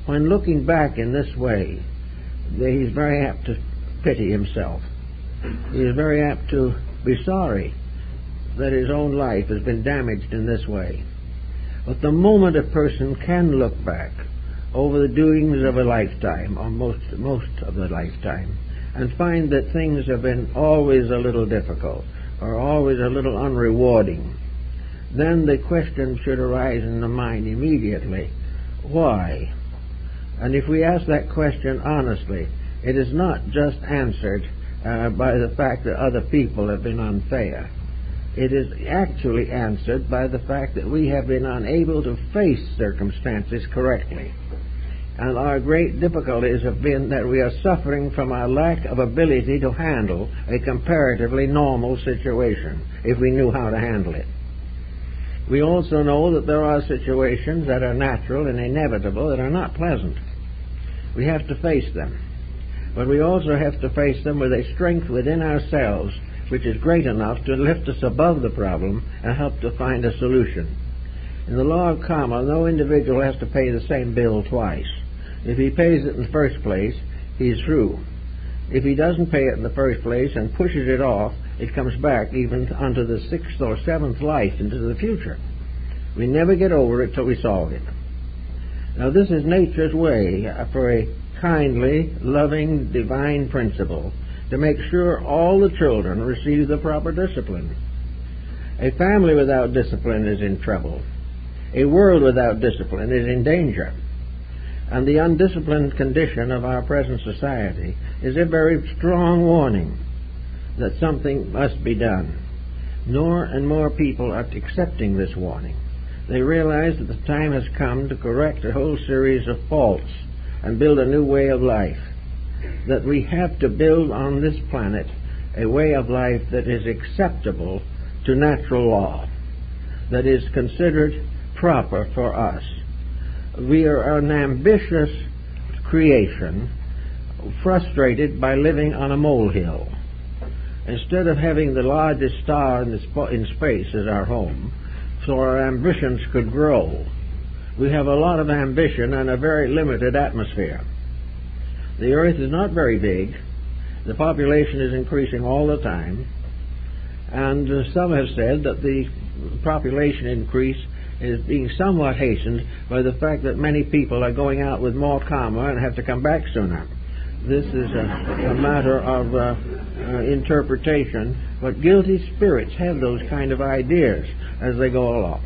when looking back in this way, he's very apt to pity himself. He is very apt to be sorry that his own life has been damaged in this way. But the moment a person can look back over the doings of a lifetime, or most of the lifetime, and find that things have been always a little difficult, or always a little unrewarding, then the question should arise in the mind immediately, why? And if we ask that question honestly, it is not just answered by the fact that other people have been unfair. It is actually answered by the fact that we have been unable to face circumstances correctly. And our great difficulties have been that we are suffering from our lack of ability to handle a comparatively normal situation, if we knew how to handle it. We also know that there are situations that are natural and inevitable that are not pleasant. We have to face them. But we also have to face them with a strength within ourselves which is great enough to lift us above the problem and help to find a solution. In the law of karma, no individual has to pay the same bill twice. If he pays it in the first place, he's through. If he doesn't pay it in the first place and pushes it off, it comes back even onto the 6th or 7th life into the future. We never get over it till we solve it. Now, this is nature's way for a kindly, loving, divine principle to make sure all the children receive the proper discipline. A family without discipline is in trouble. A world without discipline is in danger. And the undisciplined condition of our present society is a very strong warning that something must be done. More and more people are accepting this warning. They realize that the time has come to correct a whole series of faults and build a new way of life. That we have to build on this planet a way of life that is acceptable to natural law, that is considered proper for us. We are an ambitious creation, frustrated by living on a molehill. Instead of having the largest star in space as our home, so our ambitions could grow, we have a lot of ambition and a very limited atmosphere. The Earth is not very big. The population is increasing all the time. And some have said that the population increase is being somewhat hastened by the fact that many people are going out with more karma and have to come back sooner. This is a matter of interpretation, but guilty spirits have those kind of ideas as they go along.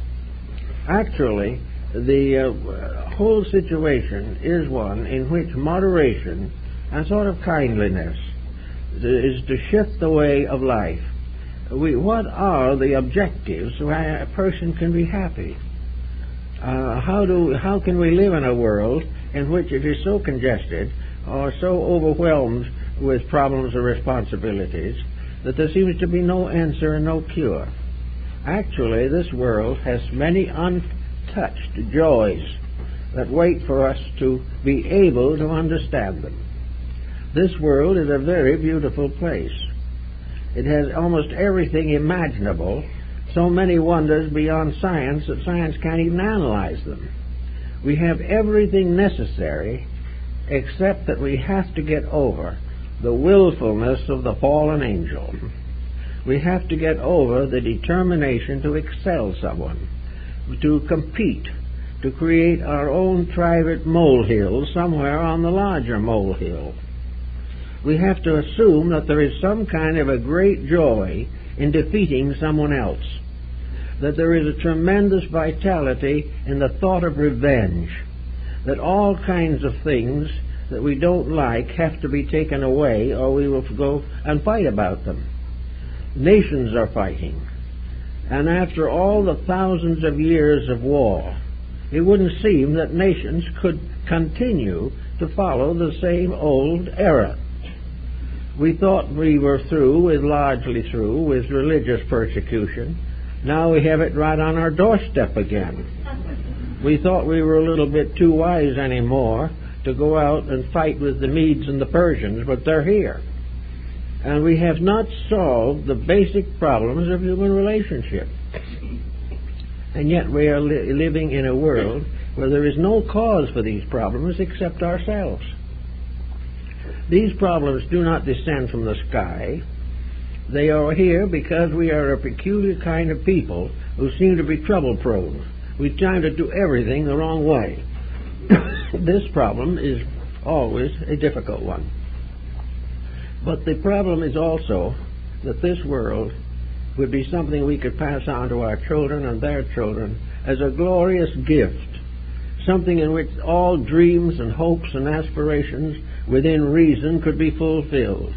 Actually, the whole situation is one in which moderation and sort of kindliness is to shift the way of life. What are the objectives where a person can be happy? How can we live in a world in which it is so congested or so overwhelmed with problems or responsibilities that there seems to be no answer and no cure? Actually, this world has many untouched joys that wait for us to be able to understand them. This world is a very beautiful place. It has almost everything imaginable, so many wonders beyond science that science can't even analyze them. We have everything necessary except that we have to get over the willfulness of the fallen angel. We have to get over the determination to excel someone, to compete, to create our own private molehill somewhere on the larger molehill. We have to assume that there is some kind of a great joy in defeating someone else, that there is a tremendous vitality in the thought of revenge, that all kinds of things that we don't like have to be taken away, or we will go and fight about them. Nations are fighting. And after all the thousands of years of war, it wouldn't seem that nations could continue to follow the same old era. We thought we were largely through with religious persecution. Now we have it right on our doorstep again. We thought we were a little bit too wise anymore to go out and fight with the Medes and the Persians, but they're here. And we have not solved the basic problems of human relationship. And yet we are living in a world where there is no cause for these problems except ourselves. These problems do not descend from the sky. They are here because we are a peculiar kind of people who seem to be trouble-prone. We try to do everything the wrong way. This problem is always a difficult one. But the problem is also that this world would be something we could pass on to our children and their children as a glorious gift, something in which all dreams and hopes and aspirations within reason could be fulfilled,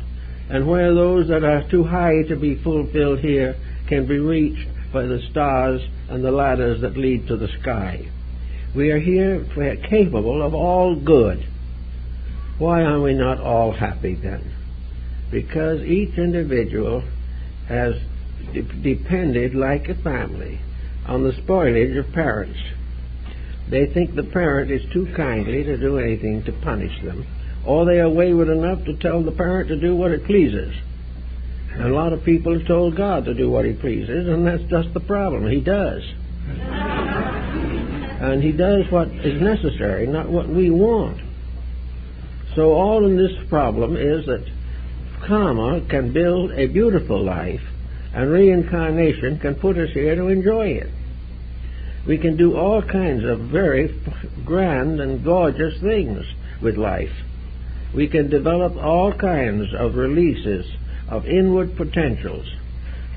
and where those that are too high to be fulfilled here can be reached by the stars and the ladders that lead to the sky. We are here capable of all good. Why are we not all happy then? Because each individual has depended like a family on the spoilage of parents. They think the parent is too kindly to do anything to punish them, or they are wayward enough to tell the parent to do what it pleases. And a lot of people have told God to do what He pleases, and that's just the problem. He does. And He does what is necessary, not what we want. So all in this problem is that karma can build a beautiful life, and reincarnation can put us here to enjoy it. We can do all kinds of very grand and gorgeous things with life. We can develop all kinds of releases of inward potentials.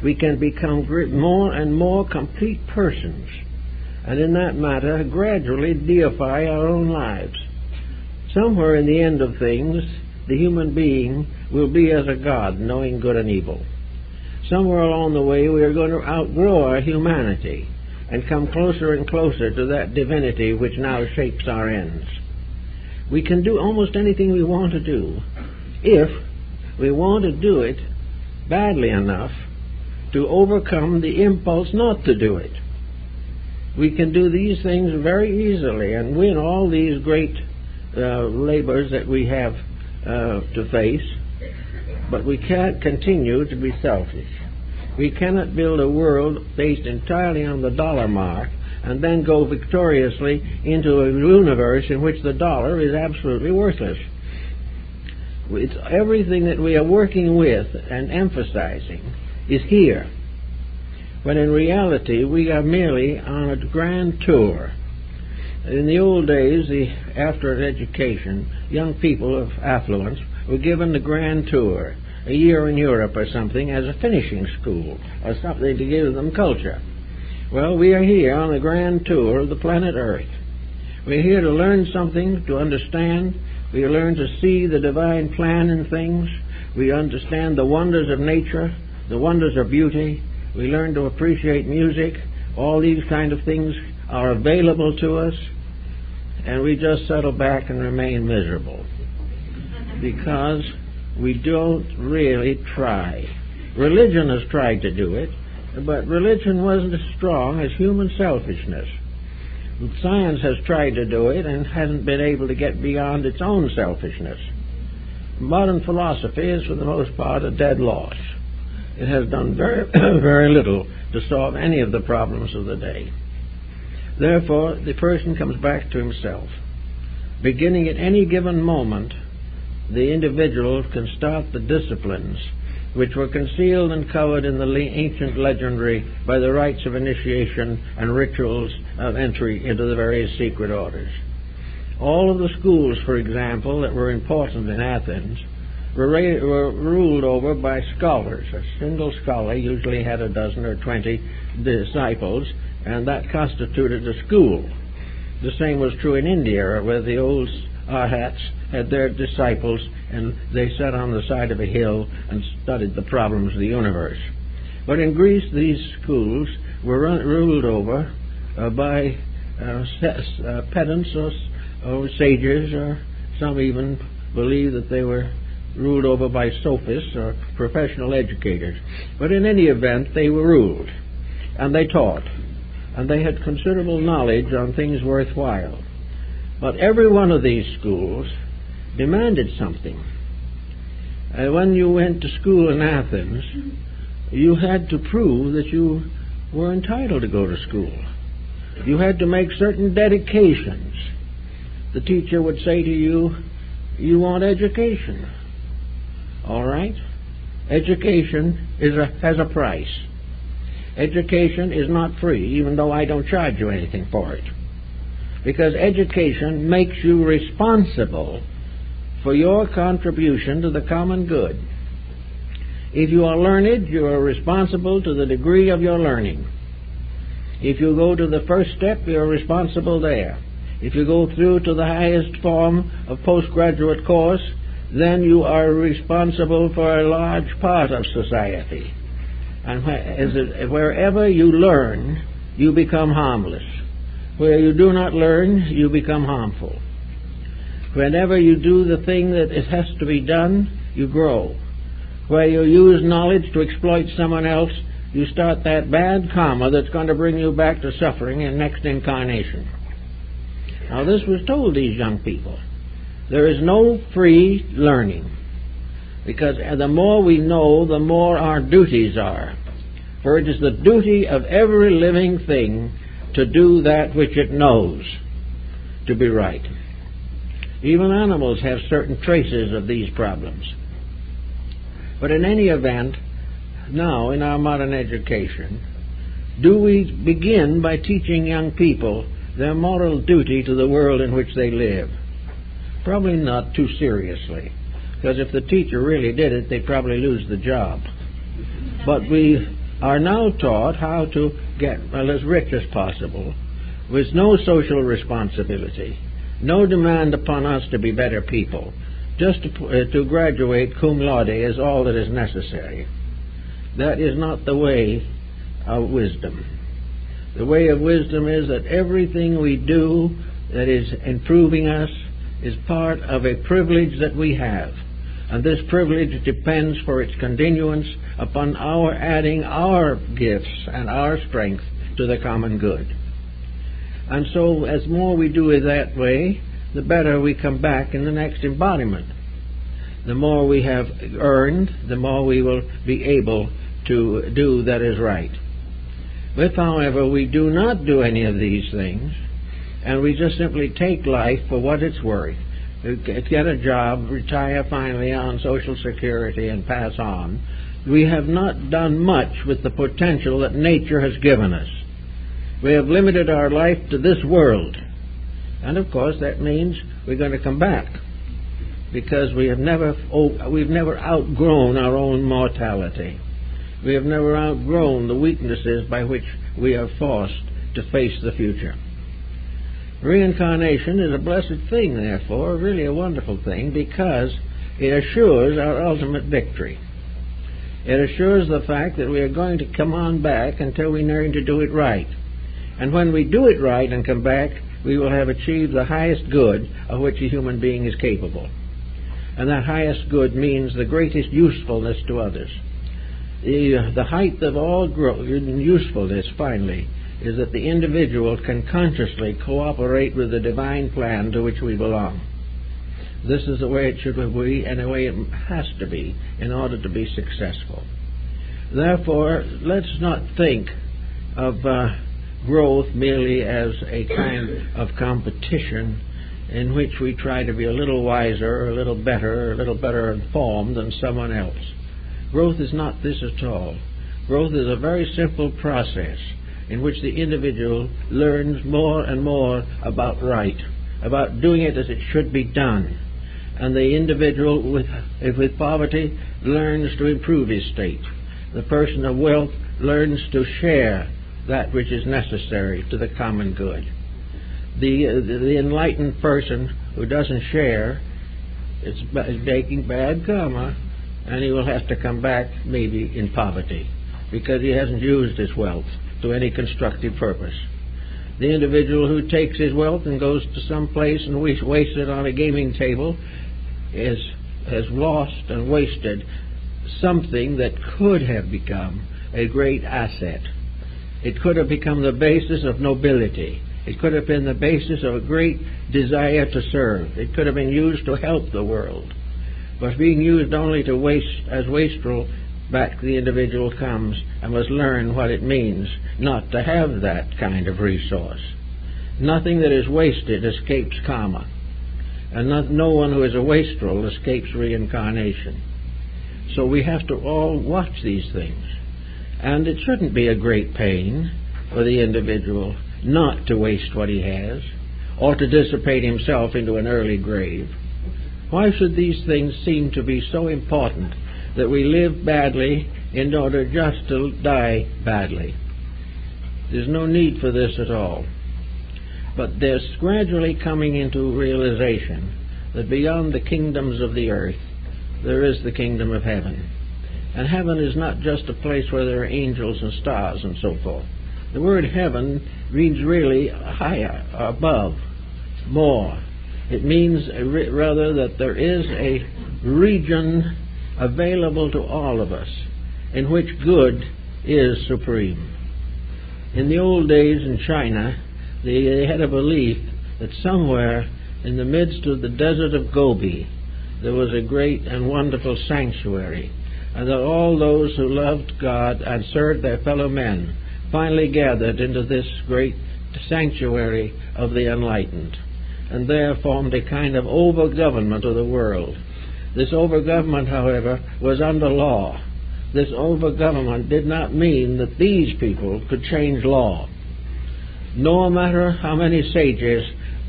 We can become more and more complete persons, and in that matter gradually deify our own lives. Somewhere in the end of things, the human being will be as a god, knowing good and evil. Somewhere along the way we are going to outgrow our humanity and come closer and closer to that divinity which now shapes our ends. We can do almost anything we want to do if we want to do it badly enough to overcome the impulse not to do it. We can do these things very easily and win all these great labors that we have to face, but we can't continue to be selfish. We cannot build a world based entirely on the dollar mark and then go victoriously into a universe in which the dollar is absolutely worthless. It's everything that we are working with and emphasizing is here, when in reality we are merely on a grand tour. In the old days, after an education, young people of affluence were given the grand tour, a year in Europe or something, as a finishing school or something to give them culture. Well, we are here on a grand tour of the planet Earth. We're here to learn something, to understand. We learn to see the divine plan in things. We understand the wonders of nature, the wonders of beauty. We learn to appreciate music. All these kind of things are available to us, and we just settle back and remain miserable because we don't really try. Religion has tried to do it, but religion wasn't as strong as human selfishness. Science has tried to do it and hasn't been able to get beyond its own selfishness. Modern philosophy is, for the most part, a dead loss. It has done very, very little to solve any of the problems of the day. Therefore, the person comes back to himself. Beginning at any given moment, the individual can start the disciplines which were concealed and covered in the ancient legendary by the rites of initiation and rituals of entry into the various secret orders. All of the schools, for example, that were important in Athens were ruled over by scholars. A single scholar usually had a dozen or 20 disciples, and that constituted a school. The same was true in India, where the old Arhats had their disciples, and they sat on the side of a hill and studied the problems of the universe. But in Greece, these schools were ruled over by pedants or sages, or some even believe that they were ruled over by sophists or professional educators. But in any event, they were ruled, and they taught, and they had considerable knowledge on things worthwhile. But every one of these schools demanded something. When you went to school in Athens, you had to prove that you were entitled to go to school. You had to make certain dedications. The teacher would say to you, "You want education. All right? Education has a price. Education is not free, even though I don't charge you anything for it. Because education makes you responsible for your contribution to the common good. If you are learned, you are responsible to the degree of your learning. If you go to the first step, you are responsible there. If you go through to the highest form of postgraduate course, then you are responsible for a large part of society. And wherever you learn, you become harmless. Where you do not learn, you become harmful. Whenever you do the thing that it has to be done, you grow. Where you use knowledge to exploit someone else, you start that bad karma that's going to bring you back to suffering in next incarnation. Now, this was told these young people. There is no free learning, because the more we know, the more our duties are. For it is the duty of every living thing to do that which it knows to be right. Even animals have certain traces of these problems. But in any event, now in our modern education, do we begin by teaching young people their moral duty to the world in which they live? Probably not too seriously, because if the teacher really did it, they'd probably lose the job. But we are now taught how to get as rich as possible, with no social responsibility, no demand upon us to be better people. Just to graduate cum laude is all that is necessary. That is not the way of wisdom. The way of wisdom is that everything we do that is improving us is part of a privilege that we have. And this privilege depends for its continuance upon our adding our gifts and our strength to the common good. And so as more we do it that way, the better we come back in the next embodiment. The more we have earned, the more we will be able to do that is right. If, however, we do not do any of these things, and we just simply take life for what it's worth, get a job, retire finally on Social Security, and pass on, we have not done much with the potential that nature has given us. We have limited our life to this world. And of course that means we're going to come back, because we've never outgrown our own mortality. We have never outgrown the weaknesses by which we are forced to face the future. Reincarnation is a blessed thing, therefore, really a wonderful thing, because it assures our ultimate victory. It assures the fact that we are going to come on back until we learn to do it right. And when we do it right and come back, we will have achieved the highest good of which a human being is capable. And that highest good means the greatest usefulness to others. The height of all growth and usefulness, finally, is that the individual can consciously cooperate with the divine plan to which we belong. This is the way it should be, and the way it has to be, in order to be successful. Therefore, let's not think of growth merely as a kind of competition in which we try to be a little wiser, or a little better informed than someone else. Growth is not this at all. Growth is a very simple process in which the individual learns more and more about right, about doing it as it should be done. And the individual with poverty learns to improve his state. The person of wealth learns to share that which is necessary to the common good. The enlightened person who doesn't share is making bad karma, and he will have to come back maybe in poverty because he hasn't used his wealth to any constructive purpose. The individual who takes his wealth and goes to some place and wastes it on a gaming table has lost and wasted something that could have become a great asset. It could have become the basis of nobility. It could have been the basis of a great desire to serve. It could have been used to help the world. But being used only to waste, as wastrel, back the individual comes and must learn what it means not to have that kind of resource. Nothing that is wasted escapes karma, and no one who is a wastrel escapes reincarnation. So we have to all watch these things, and it shouldn't be a great pain for the individual not to waste what he has or to dissipate himself into an early grave. Why should these things seem to be so important that we live badly in order just to die badly? There's no need for this at all. But there's gradually coming into realization that beyond the kingdoms of the earth, there is the kingdom of heaven. And heaven is not just a place where there are angels and stars and so forth. The word heaven means really higher, above, more. It means rather that there is a region available to all of us in which good is supreme. In the old days in China, they had a belief that somewhere in the midst of the desert of Gobi there was a great and wonderful sanctuary, and that all those who loved God and served their fellow men finally gathered into this great sanctuary of the enlightened, and there formed a kind of over-government of the world. This over-government, however, was under law. This over-government did not mean that these people could change law. No matter how many sages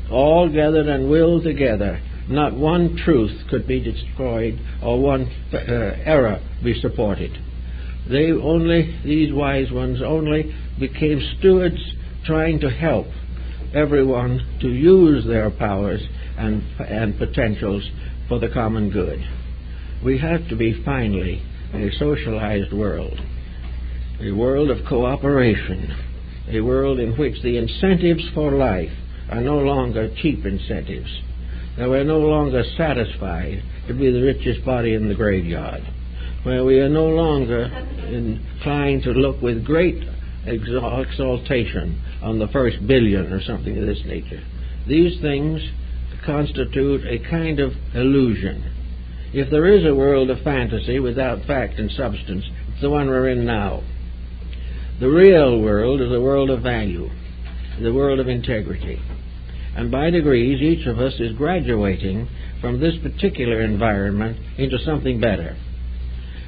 all gathered and willed together, not one truth could be destroyed or one error be supported. These wise ones only became stewards trying to help everyone to use their powers and potentials for the common good. We have to be finally a socialized world, a world of cooperation, a world in which the incentives for life are no longer cheap incentives, that we're no longer satisfied to be the richest body in the graveyard, where we are no longer inclined to look with great exaltation on the first billion or something of this nature. These things constitute a kind of illusion. If there is a world of fantasy without fact and substance, it's the one we're in now. The real world is a world of value, the world of integrity. And by degrees, each of us is graduating from this particular environment into something better.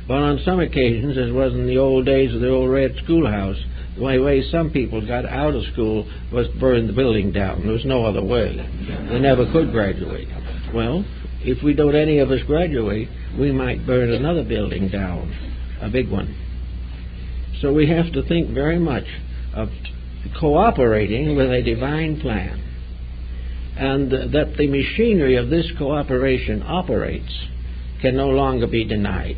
But on some occasions, as was in the old days of the old red schoolhouse, the way some people got out of school was burn the building down. There was no other way. They never could graduate. Well, if we don't any of us graduate, we might burn another building down, a big one. So we have to think very much of cooperating with a divine plan, and that the machinery of this cooperation operates can no longer be denied,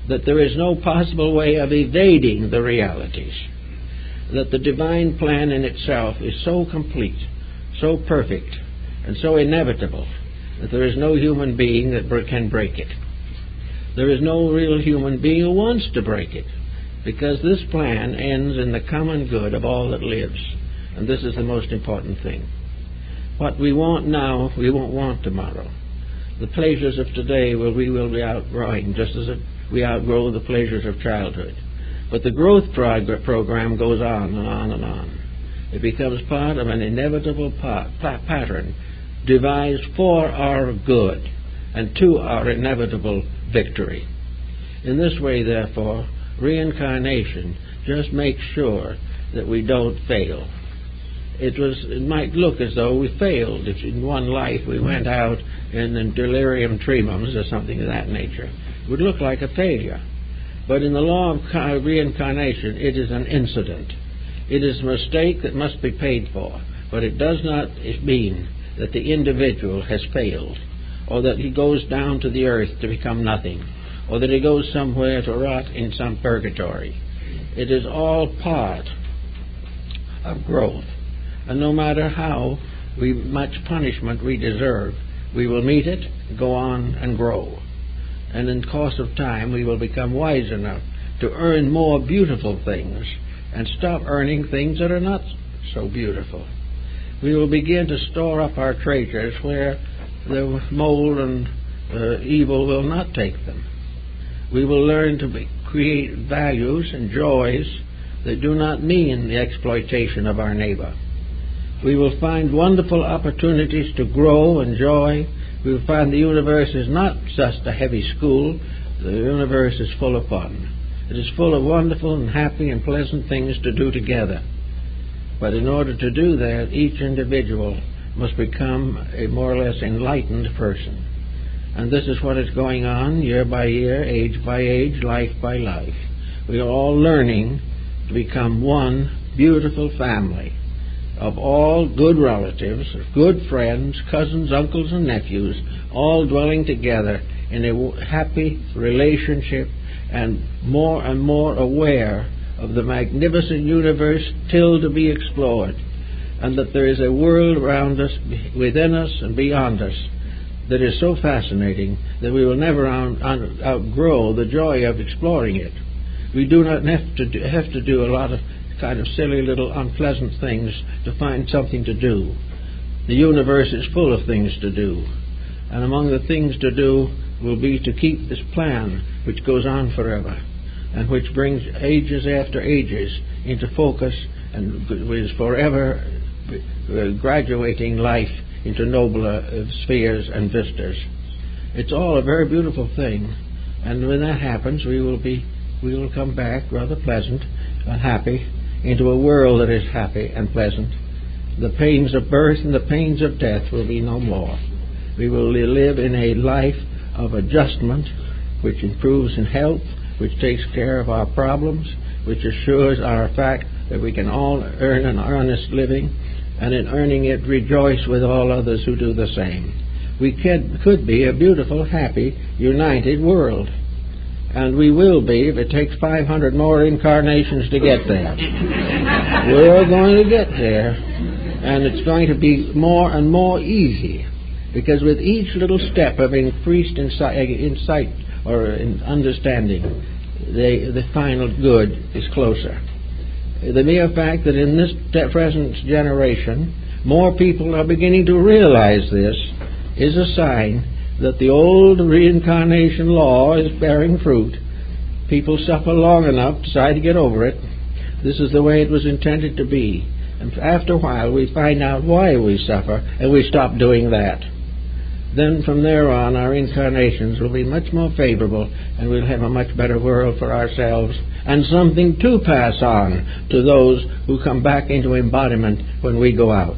that there is no possible way of evading the realities, that the divine plan in itself is so complete, so perfect, and so inevitable that there is no human being that can break it. There is no real human being who wants to break it, because this plan ends in the common good of all that lives, and this is the most important thing. What we want now, we won't want tomorrow. The pleasures of today we will be outgrowing, just as we outgrow the pleasures of childhood. But the growth program goes on and on and on. It becomes part of an inevitable pattern devised for our good and to our inevitable victory. In this way, therefore, reincarnation just makes sure that we don't fail. It might look as though we failed if in one life we went out in delirium tremens or something of that nature. It would look like a failure. But in the law of reincarnation, it is an incident. It is a mistake that must be paid for. But it does not mean that the individual has failed, or that he goes down to the earth to become nothing, or that he goes somewhere to rot in some purgatory. It is all part of growth. And no matter how much punishment we deserve, we will meet it, go on, and grow. And in the course of time, we will become wise enough to earn more beautiful things and stop earning things that are not so beautiful. We will begin to store up our treasures where the mold and evil will not take them. We will learn to create values and joys that do not mean the exploitation of our neighbor. We will find wonderful opportunities to grow and joy. We will find the universe is not just a heavy school. The universe is full of fun. It is full of wonderful and happy and pleasant things to do together. But in order to do that, each individual must become a more or less enlightened person. And this is what is going on year by year, age by age, life by life. We are all learning to become one beautiful family of all good relatives, good friends, cousins, uncles, and nephews, all dwelling together in a happy relationship and more aware of the magnificent universe still to be explored, and that there is a world around us, within us, and beyond us that is so fascinating that we will never outgrow the joy of exploring it. We do not have to do a lot of kind of silly little unpleasant things to find something to do. The universe is full of things to do, and among the things to do will be to keep this plan which goes on forever and which brings ages after ages into focus and is forever graduating life into nobler spheres and vistas. It's all a very beautiful thing, and when that happens, we will come back rather pleasant and happy into a world that is happy and pleasant. The pains of birth and the pains of death will be no more. We will live in a life of adjustment which improves in health, which takes care of our problems, which assures our fact that we can all earn an honest living, and in earning it rejoice with all others who do the same. We could be a beautiful, happy, united world. And we will be if it takes 500 more incarnations to get there. We're going to get there, and it's going to be more and more easy, because with each little step of increased insight or in understanding, the final good is closer. The mere fact that in this present generation more people are beginning to realize this is a sign that the old reincarnation law is bearing fruit. People suffer long enough to try to get over it. This is the way it was intended to be. And after a while we find out why we suffer, and we stop doing that. Then from there on our incarnations will be much more favorable, and we'll have a much better world for ourselves and something to pass on to those who come back into embodiment when we go out.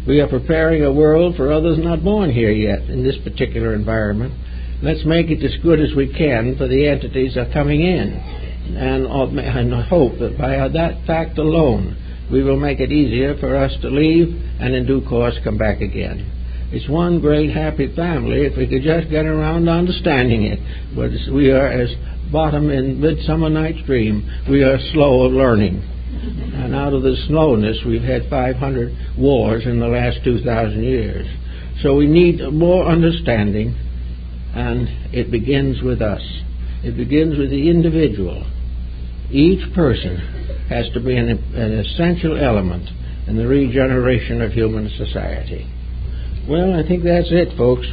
We are preparing a world for others not born here yet in this particular environment. Let's make it as good as we can for the entities that are coming in, and hope that by that fact alone we will make it easier for us to leave and in due course come back again. It's one great happy family if we could just get around to understanding it. But we are as Bottom in Midsummer Night's Dream, we are slow of learning. And out of the slowness, we've had 500 wars in the last 2,000 years. So we need more understanding, and it begins with us. It begins with the individual. Each person has to be an essential element in the regeneration of human society. Well, I think that's it, folks.